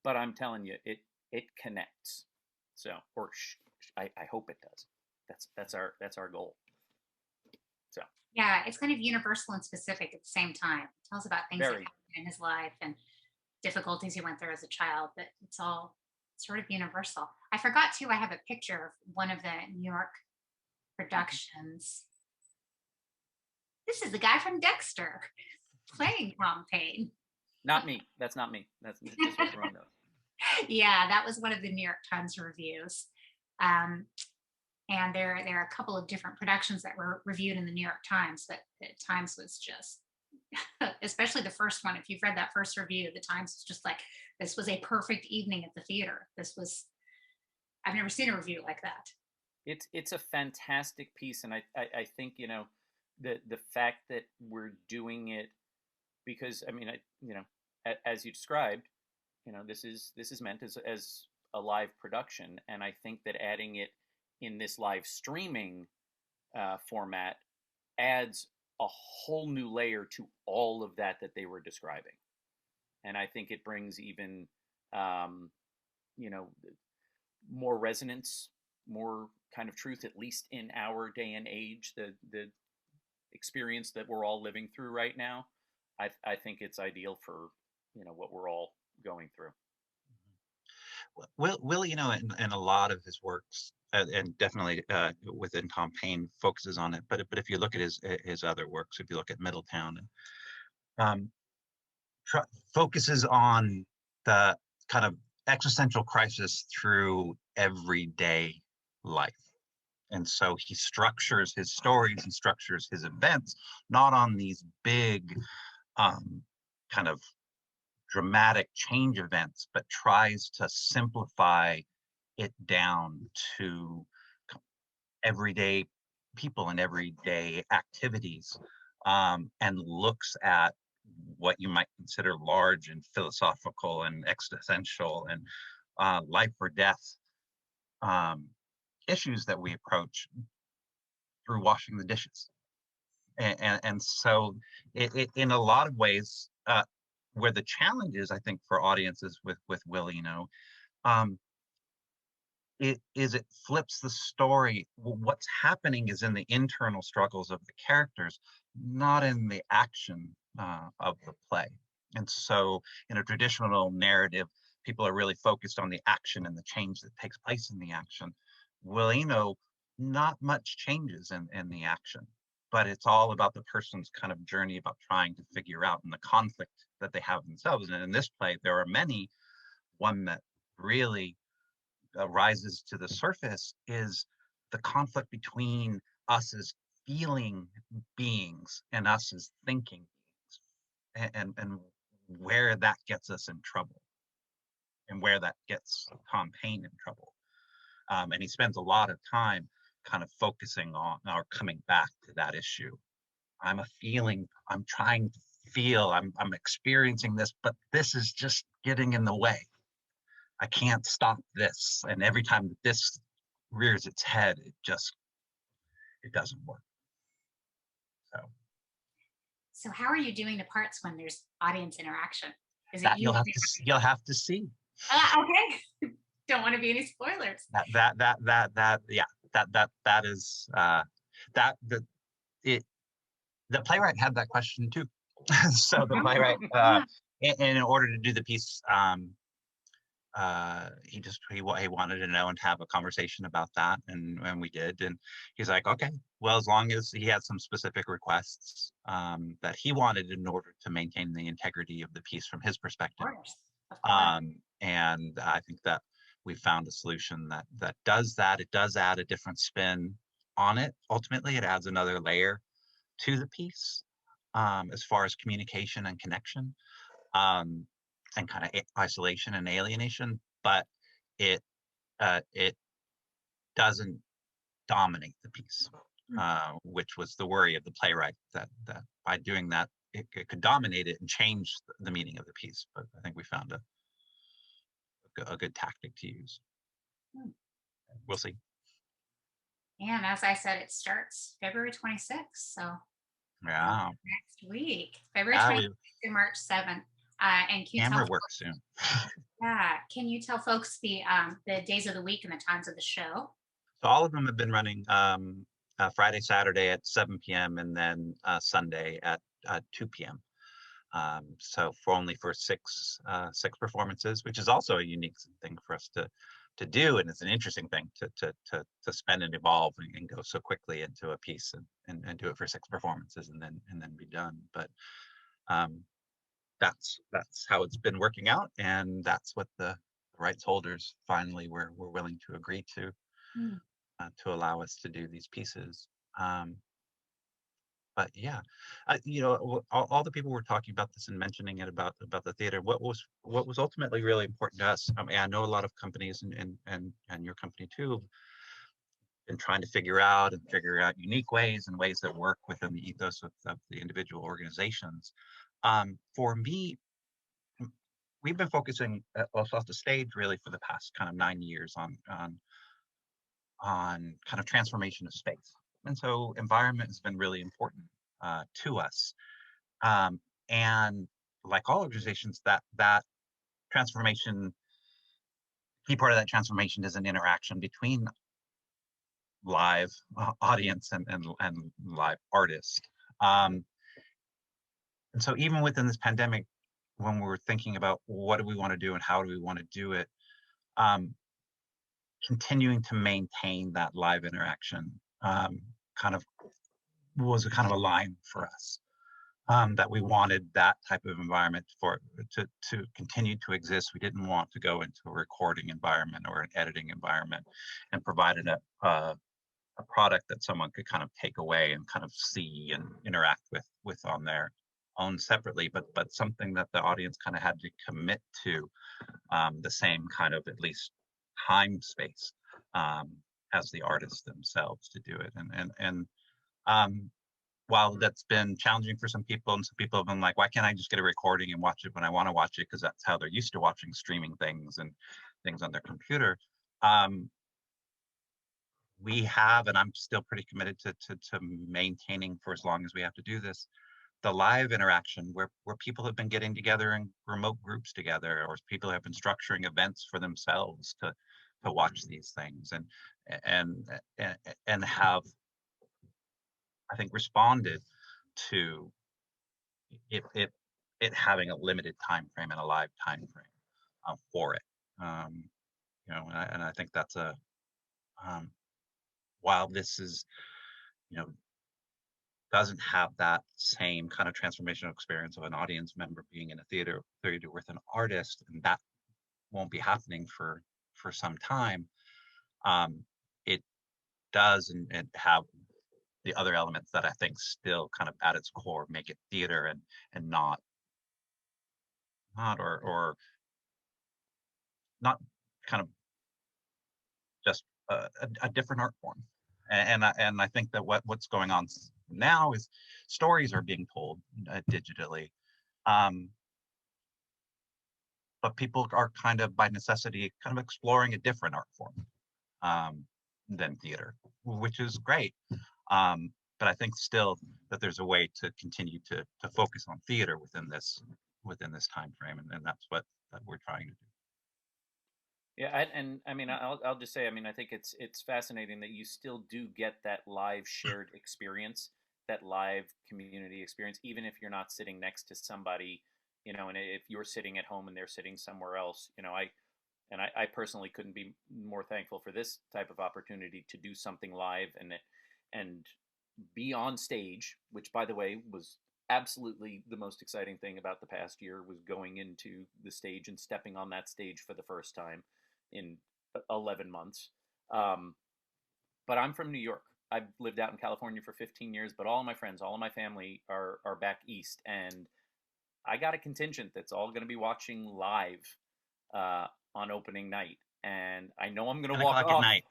But I'm telling you, it connects. So, or I hope it does. That's our goal. So Yeah, it's kind of universal and specific at the same time. It tells about things that very. happened in his life and difficulties he went through as a child, but it's all sort of universal. I forgot too, I have a picture of one of the New York productions. This is the guy from Dexter playing Thom Pain. Not me. That's not me. That's just what everyone knows. Yeah, that was one of the New York Times reviews. And there are a couple of different productions that were reviewed in the New York Times, but the Times was just, especially the first one. If you've read that first review, the Times was just like, this was a perfect evening at the theater. I've never seen a review like that. It's a fantastic piece, and I think, you know, the fact that we're doing it because, I mean, as you described, you know, this is meant as a live production, and I think that adding it in this live streaming format adds a whole new layer to all of that they were describing, and I think it brings even you know, more resonance, more kind of truth, at least in our day and age, the experience that we're all living through right now. I think it's ideal for, you know, what we're all going through. Will, you know, in a lot of his works, and definitely within Thom Pain, focuses on it. But if you look at his other works, if you look at Middletown, um, focuses on the kind of existential crisis through everyday life. And so he structures his stories, he structures his events, not on these big kind of dramatic change events, but tries to simplify it down to everyday people and everyday activities, and looks at what you might consider large and philosophical and existential and life or death issues that we approach through washing the dishes. And so in a lot of ways, where the challenge is, I think, for audiences with Will, you know, it flips the story. What's happening is in the internal struggles of the characters, not in the action of the play. And so in a traditional narrative, people are really focused on the action and the change that takes place in the action. Well, you know, not much changes in the action, but it's all about the person's kind of journey about trying to figure out and the conflict that they have themselves. And in this play, there are many. One that really rises to the surface is the conflict between us as feeling beings and us as thinking beings, and where that gets us in trouble, and where that gets Thom Pain in trouble. And he spends a lot of time kind of focusing on or coming back to that issue. I'm a feeling, I'm trying to feel, I'm experiencing this, but this is just getting in the way. I can't stop this. And every time that this rears its head, it doesn't work. So how are you doing the parts when there's audience interaction? Is it That you? you'll have to see. Okay. Don't want to be any spoilers. That is the playwright had that question too. So the playwright, in order to do the piece, he wanted to know and have a conversation about that, and we did, and he's like, okay, well, as long as he had some specific requests that he wanted in order to maintain the integrity of the piece from his perspective. Of course. And I think that we found a solution that does that. It does add a different spin on it. Ultimately, it adds another layer to the piece, as far as communication and connection, and kind of isolation and alienation, but it doesn't dominate the piece, which was the worry of the playwright, that by doing that it could dominate it and change the meaning of the piece. But I think we found a good tactic to use. We'll see. And as I said, it starts February 26th. So Yeah. next week, February Yeah, 26th through March 7th. And can you tell camera work soon. can you tell folks the days of the week and the times of the show? So all of them have been running Friday, Saturday at 7 p.m. and then Sunday at 2 p.m. So for six performances, which is also a unique thing for us to do, and it's an interesting thing to spend and evolve and go so quickly into a piece and do it for 6 performances and then be done. But that's how it's been working out, and that's what the rights holders finally were willing to agree to allow us to do these pieces. But yeah, all the people were talking about this and mentioning it about the theater. What was ultimately really important to us. I mean, I know a lot of companies and your company too have been trying to figure out unique ways and ways that work within the ethos of the individual organizations. For me, we've been focusing at Los Altos Stage really for the past kind of 9 years on kind of transformation of space. And so environment has been really important to us. And like all organizations, that transformation, key part of that transformation is an interaction between live audience and live artist. And so even within this pandemic, when we're thinking about what do we want to do and how do we want to do it, continuing to maintain that live interaction kind of was a kind of a line for us, that we wanted that type of environment to continue to exist. We didn't want to go into a recording environment or an editing environment and provided a product that someone could kind of take away and kind of see and interact with on their own separately, but something that the audience kind of had to commit to the same kind of at least time space as the artists themselves to do it. And while that's been challenging for some people, and some people have been like, why can't I just get a recording and watch it when I want to watch it? Because that's how they're used to watching streaming things and things on their computer. We have, and I'm still pretty committed to maintaining for as long as we have to do this, the live interaction where people have been getting together in remote groups together, or people have been structuring events for themselves to watch these things and have, I think, responded to it having a limited time frame and a live time frame for it. And I think that's while this is, doesn't have that same kind of transformational experience of an audience member being in a theater with an artist, and that won't be happening for some time. It does and have the other elements that I think still kind of at its core make it theater and not or not kind of just a different art form. And I think that what's going on now is stories are being told digitally, but people are kind of by necessity kind of exploring a different art form than theater, which is great. But I think still that there's a way to continue to focus on theater within this time frame, and that's what we're trying to do. Yeah, and I mean, I'll just say, I mean, I think it's fascinating that you still do get that live shared experience, that live community experience, even if you're not sitting next to somebody, and if you're sitting at home and they're sitting somewhere else, I personally couldn't be more thankful for this type of opportunity to do something live and be on stage, which, by the way, was absolutely the most exciting thing about the past year, was going into the stage and stepping on that stage for the first time in 11 months. But I'm from New York. I've lived out in California for 15 years, but all of my friends, all of my family are back east, and I got a contingent that's all going to be watching live on opening night. And I know I'm going to walk off at night.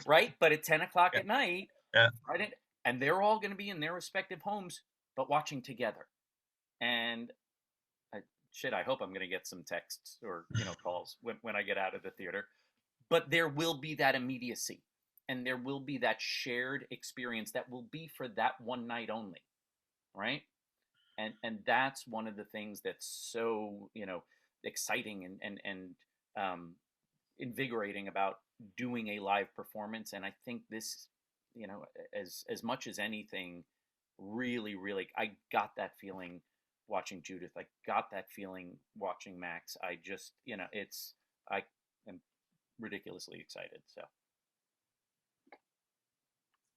right? But at 10 o'clock at night, yeah. Right? And they're all going to be in their respective homes, but watching together. And I hope I'm going to get some texts or calls when I get out of the theater. But there will be that immediacy. and there will be that shared experience that will be for that one night only, right? And that's one of the things that's so, exciting and invigorating about doing a live performance. And I think this, as much as anything, really, really, I got that feeling watching Judith. I got that feeling watching Max. I just, I am ridiculously excited. So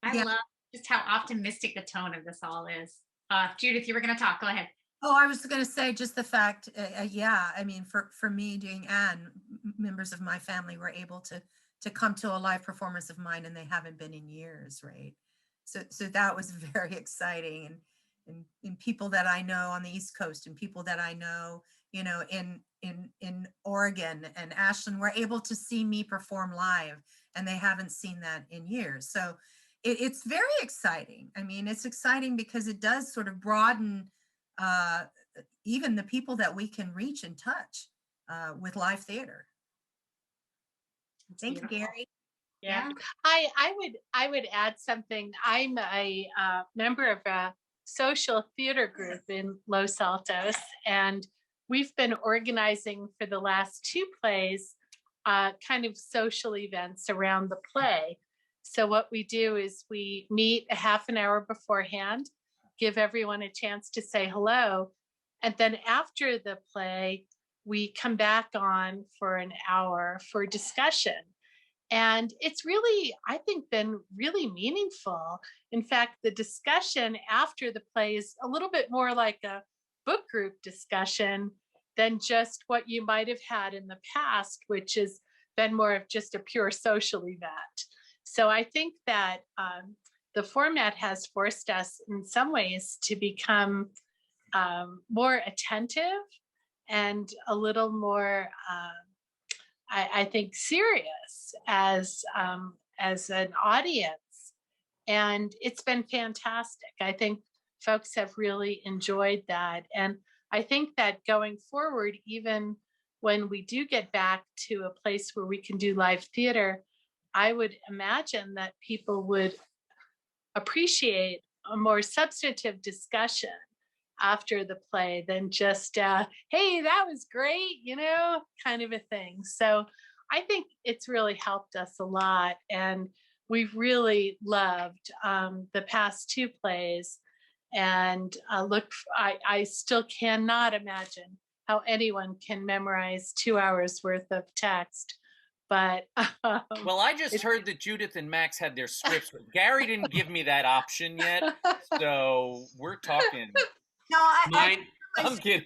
I love just how optimistic the tone of this all is. Judith, you were going to talk. Go ahead. Oh, I was going to say just the fact, yeah, I mean, for me doing Anne, members of my family were able to come to a live performance of mine, and they haven't been in years, right? So that was very exciting. And people that I know on the East Coast and people that I know, in Oregon and Ashland were able to see me perform live, and they haven't seen that in years. So it's very exciting. I mean, it's exciting because it does sort of broaden even the people that we can reach and touch with live theater. Thank you, Gary. Yeah. I would add something. I'm a member of a social theater group in Los Altos, and we've been organizing for the last 2 plays kind of social events around the play. So what we do is we meet a half an hour beforehand, give everyone a chance to say hello, and then after the play, we come back on for an hour for discussion. And it's really, I think, been really meaningful. In fact, the discussion after the play is a little bit more like a book group discussion than just what you might have had in the past, which has been more of just a pure social event. So I think that the format has forced us in some ways to become more attentive and a little more, I think, serious as an audience. And it's been fantastic. I think folks have really enjoyed that. And I think that going forward, even when we do get back to a place where we can do live theater, I would imagine that people would appreciate a more substantive discussion after the play than just, hey, that was great, kind of a thing. So I think it's really helped us a lot. And we've really loved the past 2 plays. And I still cannot imagine how anyone can memorize 2 hours worth of text. But well, I just heard that Judith and Max had their scripts. Gary didn't give me that option yet, so we're talking. No, I'm kidding.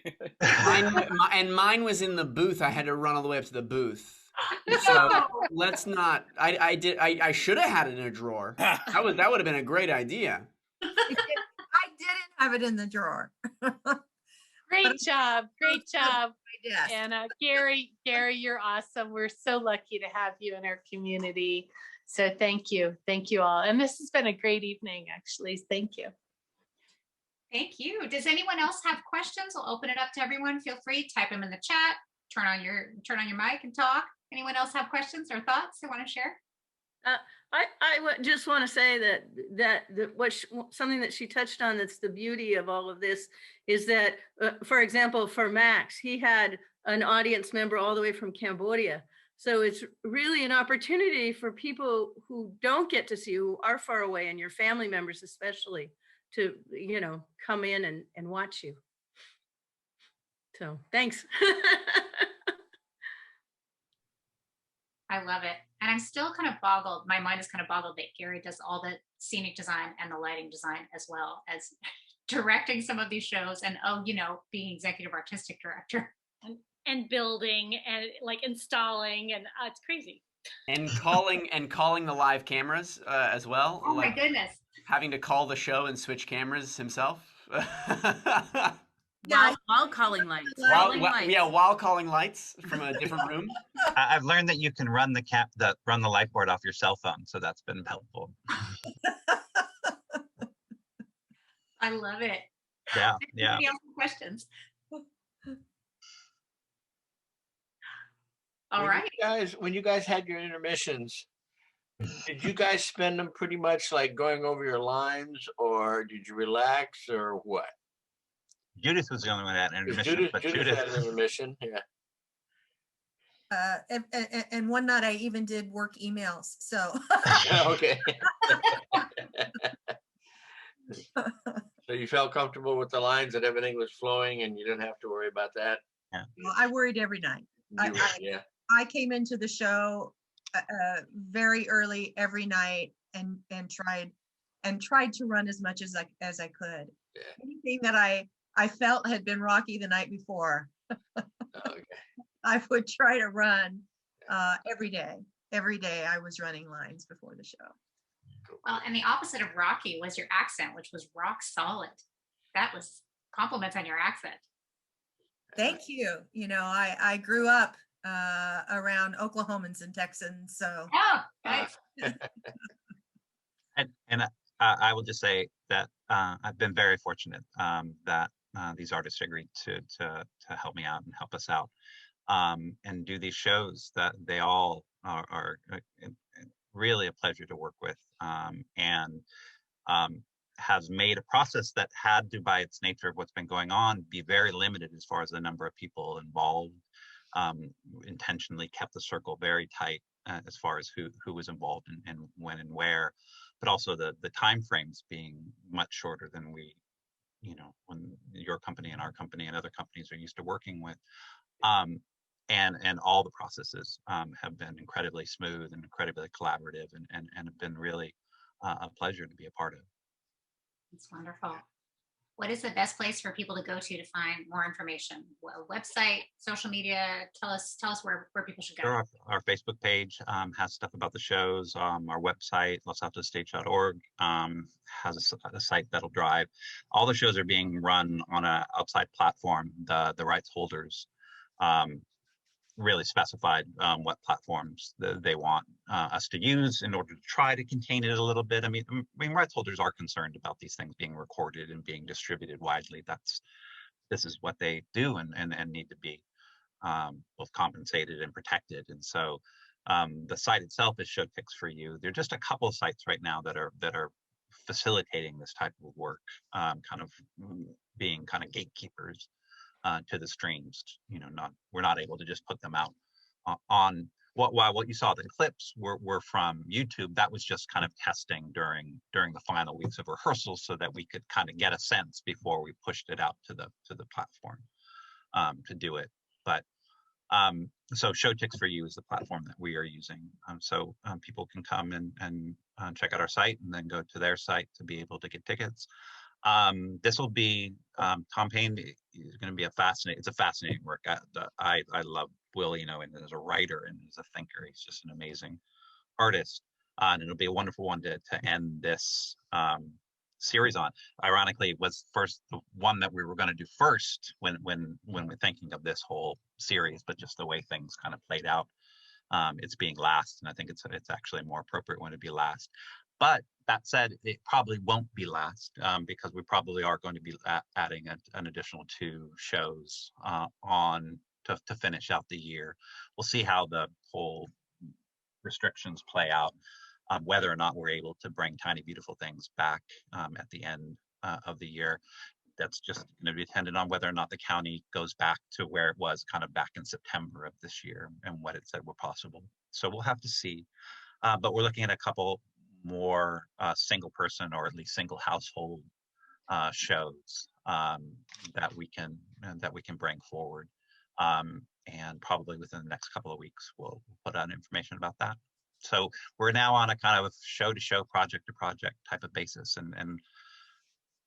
Mine was in the booth. I had to run all the way up to the booth. So let's not. I should have had it in a drawer. That would have been a great idea. I didn't have it in the drawer. Great job. Yes. And Gary, you're awesome. We're so lucky to have you in our community. So thank you all. And this has been a great evening, actually. Thank you. Thank you. Does anyone else have questions? We'll open it up to everyone. Feel free, type them in the chat, turn on your mic and talk. Anyone else have questions or thoughts they want to share? Just want to say that something that she touched on that's the beauty of all of this is that, for example, for Max, he had an audience member all the way from Cambodia. So it's really an opportunity for people who don't get to see you, who are far away, and your family members especially, to come in and watch you. So thanks. I love it. And I'm still kind of boggled. My mind is kind of boggled that Gary does all the scenic design and the lighting design as well as directing some of these shows and, being executive artistic director. And building and like installing, and it's crazy. And calling the live cameras as well. Oh my goodness. Having to call the show and switch cameras himself. While calling lights. While calling lights from a different room. I've learned that you can run run the light board off your cell phone, so that's been helpful. I love it. Yeah. Anybody else have questions? All right. When you guys had your intermissions, Did you guys spend them pretty much like going over your lines, or did you relax, or what? Judith was the only one that had Because intermission, but Judith had an intermission. Yeah. And one night I even did work emails. So Okay. So you felt comfortable with the lines, that everything was flowing and you didn't have to worry about that? yeah. well, I worried every night. Yeah. I came into the show very early every night and tried to run as much as I could. Yeah. Anything that I felt had been rocky the night before, Okay. I would try to run every day. Every day I was running lines before the show. Well, and the opposite of rocky was your accent, which was rock solid. That was compliments on your accent. Thank you. You know, I grew up around Oklahomans and Texans, so Oh, nice. And I will just say that I've been very fortunate that these artists agreed to help me out and help us out and do these shows. That they all are really a pleasure to work with, and has made a process that had to, by its nature of what's been going on, be very limited as far as the number of people involved. Intentionally kept the circle very tight as far as who was involved and when and where, but also the time frames being much shorter than we, when your company and our company and other companies are used to working with. And all the processes have been incredibly smooth and incredibly collaborative and have been really a pleasure to be a part of. It's wonderful. What is the best place for people to go to find more information? Website, social media? Tell us where people should go. Sure. Our Facebook page has stuff about the shows. Our website, losaltosstage.org, has a site that'll drive. All the shows are being run on an outside platform. The rights holders really specified what platforms they want us to use in order to try to contain it a little bit. I mean, rights holders are concerned about these things being recorded and being distributed widely. This is what they do and need to be both compensated and protected. And so the site itself is Showtix for You. There are just a couple of sites right now that are facilitating this type of work, kind of being kind of gatekeepers to the streams. We're not able to just put them out on what you saw. The clips were from YouTube. That was just kind of testing during the final weeks of rehearsals, so that we could kind of get a sense before we pushed it out to the platform to do it. But so Showtix for You is the platform that we are using. So people can come and check out our site and then go to their site to be able to get tickets. This will be Thom Pain is going to be it's a fascinating work. I love Will, and as a writer and as a thinker, he's just an amazing artist. And it'll be a wonderful one to end this series on. Ironically, it was the one that we were going to do first when we're thinking of this whole series, but just the way things kind of played out, it's being last, and I think it's actually a more appropriate one to be last. But that said, it probably won't be last because we probably are going to be adding an additional 2 shows on to finish out the year. We'll see how the whole restrictions play out, whether or not we're able to bring Tiny Beautiful Things back at the end of the year. That's just going to be dependent on whether or not the county goes back to where it was kind of back in September of this year and what it said were possible. So we'll have to see. But we're looking at a couple more single person or at least single household shows that we can bring forward, and probably within the next couple of weeks we'll put out information about that. So we're now on a kind of show to show, project to project type of basis, and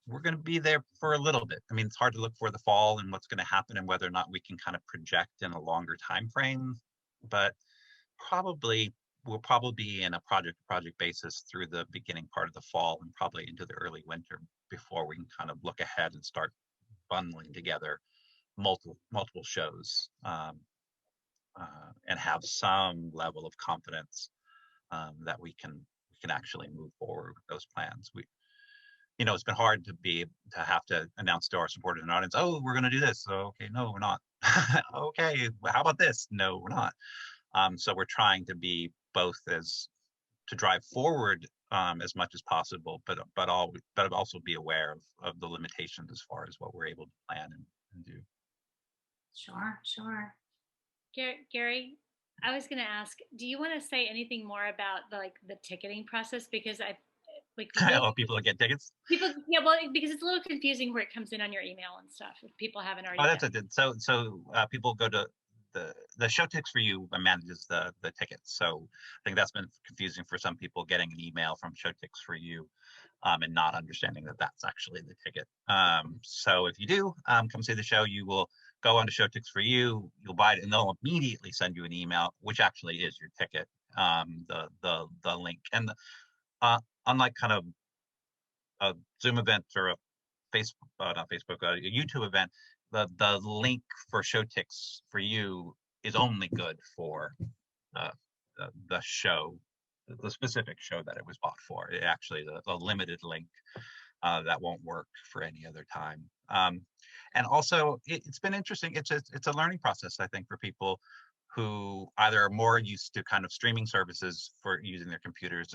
we're going to be there for a little bit. I mean, it's hard to look for the fall and what's going to happen and whether or not we can kind of project in a longer time frame, but we'll probably be in a project to project basis through the beginning part of the fall and probably into the early winter before we can kind of look ahead and start bundling together multiple shows and have some level of confidence that we can actually move forward with those plans. It's been hard to have to announce to our supporters and audience, oh, we're going to do this. So, okay, no, we're not. Okay, how about this? No, we're not. So we're trying to be both as to drive forward as much as possible, but also be aware of the limitations as far as what we're able to plan and do. Sure. Gary, I was going to ask, do you want to say anything more about the ticketing process? Because People that get tickets. Because it's a little confusing where it comes in on your email and stuff if people haven't already. Oh, that's it. So people go to the show ticks for you manages the tickets. So I think that's been confusing for some people, getting an email from show ticks for you and not understanding that that's actually the ticket. So if you do come see the show, you will go on to show ticks for you, you'll buy it, and they'll immediately send you an email, which actually is your ticket, the link. And unlike kind of a Zoom event or a not Facebook, a YouTube event, the link for show ticks for you is only good for the show, the specific show that it was bought for. It actually the limited link that won't work for any other time. And also, it's been interesting. It's a learning process, I think, for people who either are more used to kind of streaming services for using their computers.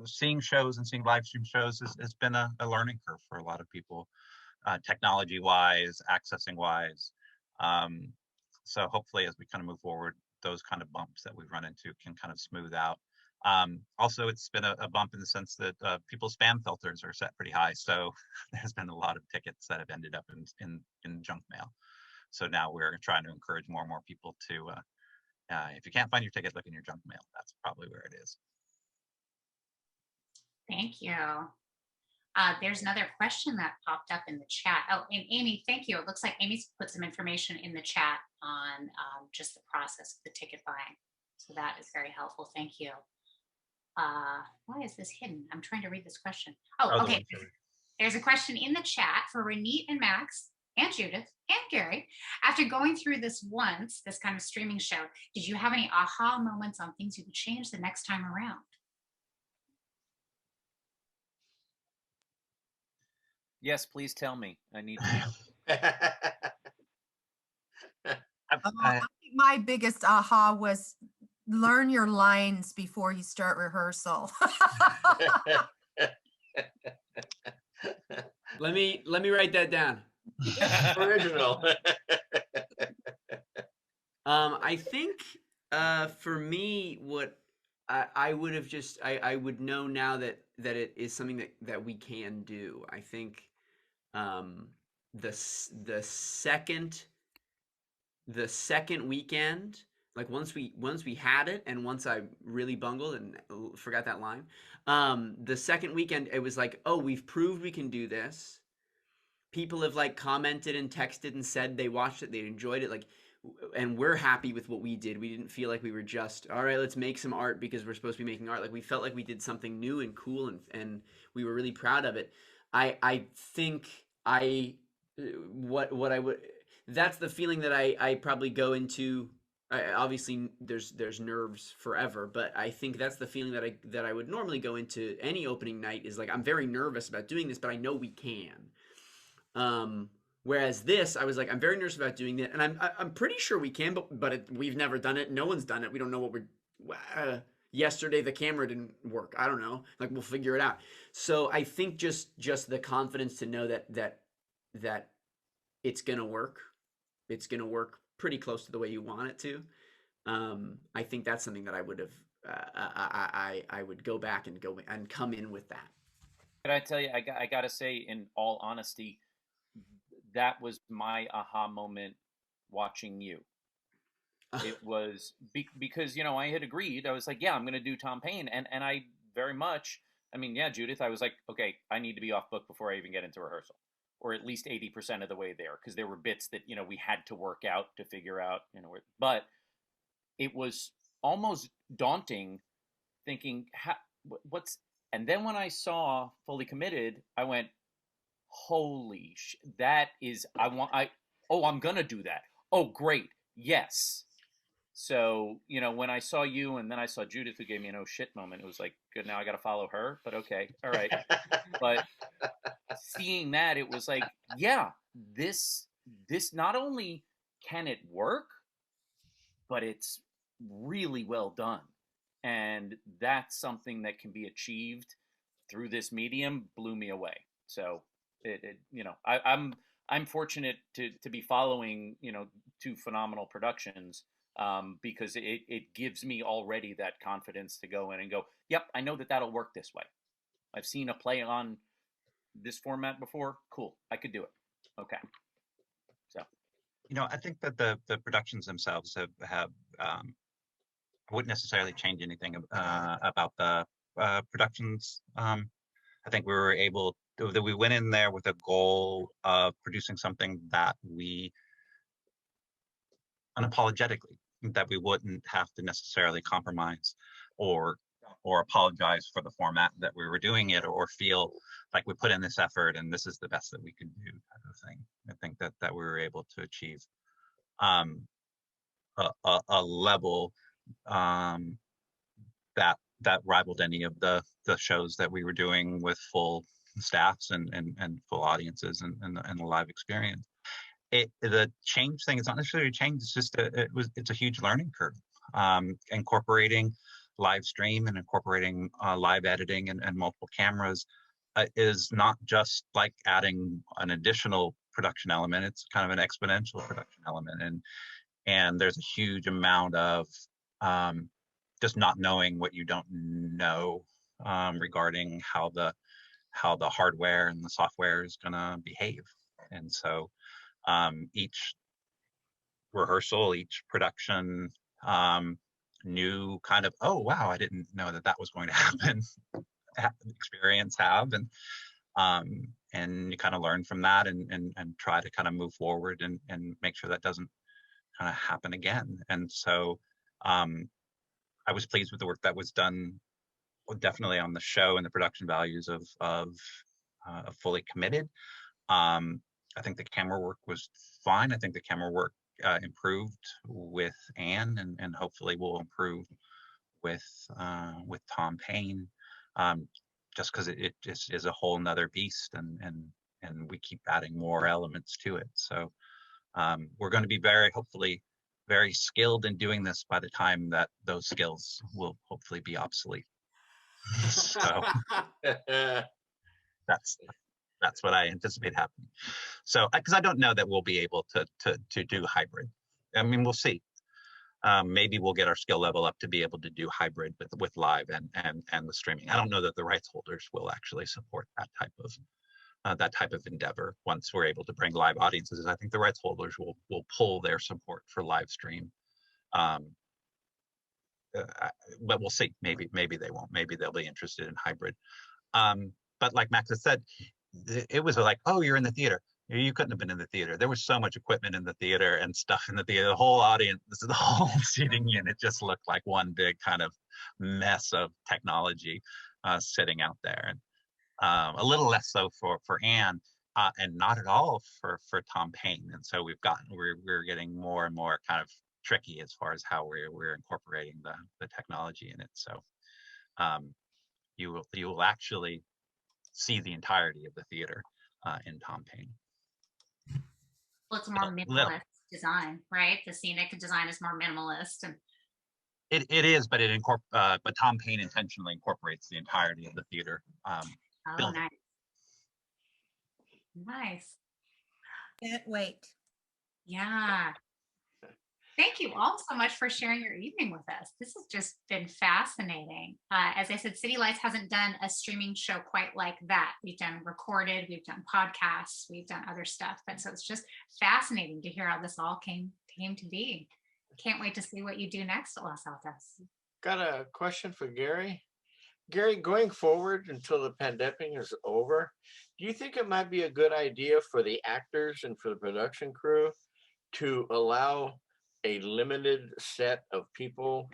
Seeing shows and seeing live stream shows has been a learning curve for a lot of people, technology-wise, accessing-wise. So hopefully, as we kind of move forward, those kind of bumps that we've run into can kind of smooth out. Also, it's been a bump in the sense that people's spam filters are set pretty high. So there's been a lot of tickets that have ended up in junk mail. So now we're trying to encourage more and more people to, if you can't find your ticket, look in your junk mail. That's probably where it is. Thank you. There's another question that popped up in the chat. Oh, and Amy, thank you. It looks like Amy's put some information in the chat on just the process of the ticket buying. So that is very helpful. Thank you. Why is this hidden? I'm trying to read this question. Oh, okay. There's a question in the chat for Roneet and Max and Judith and Gary. After going through this once, this kind of streaming show, did you have any aha moments on things you would change the next time around? Yes, please tell me. I need to know. I think my biggest aha was learn your lines before you start rehearsal. Let me write that down. Original. I think for me, what I would have just I would know now that it is something that we can do. I think the second weekend, like once we had it, and once I really bungled and forgot that line, the second weekend it was like, oh, we've proved we can do this. People have like commented and texted and said they watched it, they enjoyed it, like, and we're happy with what we did. We didn't feel like we were just, all right, let's make some art because we're supposed to be making art. Like, we felt like we did something new and cool, and we were really proud of it. I think what I would, that's the feeling that I probably go into. Obviously there's nerves forever, but I think that's the feeling that I would normally go into any opening night, is like, I'm very nervous about doing this, but I know we can. Whereas this, I was like, I'm very nervous about doing it, and I'm pretty sure we can, but we've never done it. No one's done it. We don't know what we're. Yesterday the camera didn't work. I don't know. Like, we'll figure it out. So I think just the confidence to know that it's gonna work. It's gonna work pretty close to the way you want it to. I think that's something that I would have. I would go back and come in with that. But I tell you, I gotta say, in all honesty, that was my aha moment watching you. It was because, I had agreed. I was like, yeah, I'm going to do Thom Pain. And I very much, yeah, Judith, I was like, okay, I need to be off book before I even get into rehearsal, or at least 80% of the way there. Because there were bits that, we had to work out to figure out, but it was almost daunting thinking and then when I saw Fully Committed, I went, holy that is, I'm going to do that. Oh, great. Yes. So, when I saw you and then I saw Judith, who gave me an oh shit moment, it was like, good, now I got to follow her, but okay. All right. But seeing that, it was like, yeah, this not only can it work, but it's really well done. and that's something that can be achieved through this medium blew me away. So I'm fortunate to be following, two phenomenal productions, because it gives me already that confidence to go in and go, yep, I know that that'll work this way. I've seen a play on this format before. Cool, I could do it. Okay. So, I think that the productions themselves have I wouldn't necessarily change anything about the productions. I think we were able that we went in there with a goal of producing something that we unapologetically, that we wouldn't have to necessarily compromise or apologize for the format that we were doing it, or feel like we put in this effort and this is the best that we can do, type of thing. I think that we were able to achieve a level that rivaled any of the shows that we were doing with full staffs and full audiences and the live experience. The change thing is not necessarily a change. It's just it's a huge learning curve. Incorporating live stream and incorporating live editing and multiple cameras is not just like adding an additional production element. It's kind of an exponential production element, and there's a huge amount of just not knowing what you don't know regarding how the hardware and the software is going to behave. And so each rehearsal, each production, new kind of, oh wow, I didn't know that was going to happen. Experience have, and you kind of learn from that and try to kind of move forward and make sure that doesn't kind of happen again. And so I was pleased with the work that was done, definitely on the show and the production values of Fully Committed. I think the camera work was fine. I think the camera work improved with Anne, and hopefully will improve with Thom Pain, just because it just is a whole nother beast, and we keep adding more elements to it. So we're going to be hopefully very skilled in doing this by the time that those skills will hopefully be obsolete. So that's what I anticipate happening. So, because I don't know that we'll be able to do hybrid. I mean, we'll see. Maybe we'll get our skill level up to be able to do hybrid with live and the streaming. I don't know that the rights holders will actually support that type of endeavor once we're able to bring live audiences. I think the rights holders will pull their support for live stream. But we'll see. Maybe they won't. Maybe they'll be interested in hybrid. But like Max has said, it was like, oh, you're in the theater. You couldn't have been in the theater. There was so much equipment in the theater and stuff in the theater. The whole audience, the whole seating unit just looked like one big kind of mess of technology sitting out there. And a little less so for Anne, and not at all for Thom Pain. And so we're getting more and more kind of tricky as far as how we're incorporating the technology in it. So you will actually see the entirety of the theater in Thom Pain. Well, it's a more minimalist design, right? The scenic design is more minimalist, and it is, but but Thom Pain intentionally incorporates the entirety of the theater. Nice. Nice. Can't wait. Yeah. Thank you all so much for sharing your evening with us. This has just been fascinating. As I said, City Lights hasn't done a streaming show quite like that. We've done recorded, we've done podcasts, we've done other stuff. But so it's just fascinating to hear how this all came to be. Can't wait to see what you do next at Los Altos. Got a question for Gary. Gary, going forward until the pandemic is over, do you think it might be a good idea for the actors and for the production crew to allow a limited set of people,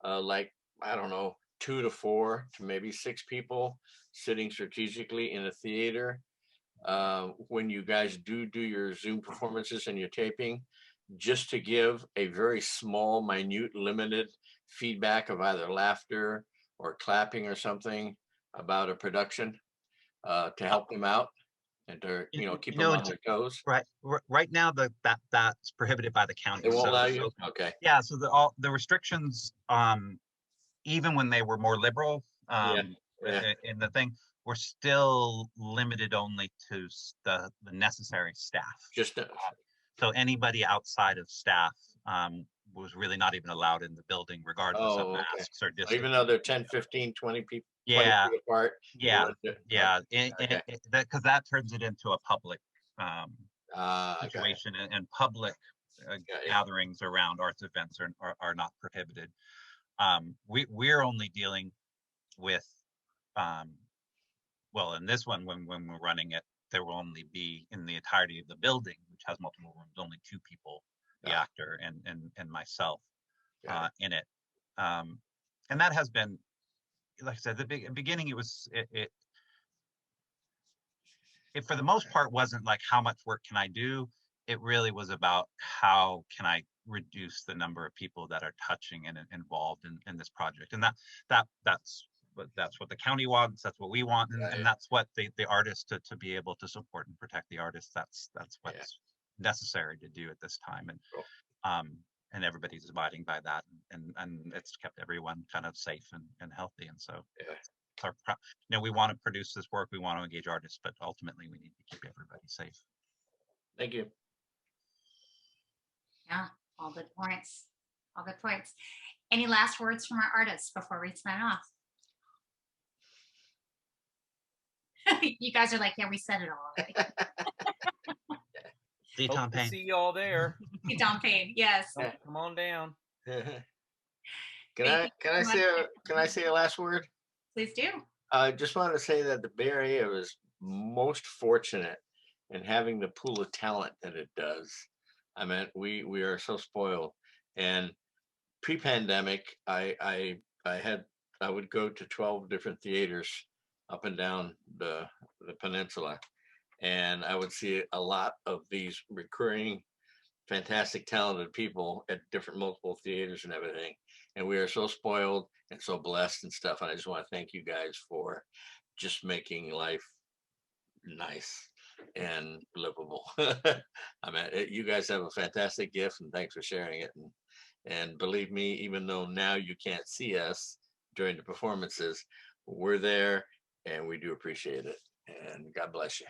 like, I don't know, 2 to 4 to maybe 6 people sitting strategically in a theater when you guys do your Zoom performances and your taping, just to give a very small, minute, limited feedback of either laughter or clapping or something about a production to help them out and to keep them on their toes? Right now, that's prohibited by the county. It won't allow you. Okay. Yeah. So the restrictions, even when they were more liberal Yeah. in the thing, we're still limited only to the necessary staff. Just So anybody outside of staff was really not even allowed in the building, regardless of okay. masks or So distance. even though they're 10, 15, 20 people, 20 Yeah, feet apart. yeah, yeah, Okay. because that turns it into a public Okay. situation, and public gatherings around arts events are not prohibited. We're only dealing with, well, in this one, when we're running it, there will only be, in the entirety of the building, which has multiple rooms, only 2 people, the actor and myself, in it. And that has been, like I said, the beginning, it for the most part wasn't like, how much work can I do? It really was about, how can I reduce the number of people that are touching and involved in this project. And that's what the county wants. That's what we want. And that's what the artists to be able to support and protect the artists. That's what's necessary to do at this time. And everybody's abiding by that. And it's kept everyone kind of safe and healthy. And so we want to produce this work. We want to engage artists, but ultimately we need to keep everybody safe. Thank you. Yeah, all good points. All good points. Any last words from our artists before we sign off? You guys are like, yeah, we said it all already. See Thom Pain. See you all there. See Thom Pain. Yes. Come on down. Can I say a last word? Please do. I just want to say that the Bay Area was most fortunate in having the pool of talent that it does. I mean, we are so spoiled. And pre-pandemic, I would go to 12 different theaters up and down the peninsula, and I would see a lot of these recurring, fantastic, talented people at different multiple theaters and everything. And we are so spoiled and so blessed and stuff. And I just want to thank you guys for just making life nice and livable. I mean, you guys have a fantastic gift, and thanks for sharing it. And believe me, even though now you can't see us during the performances, we're there and we do appreciate it. And God bless you.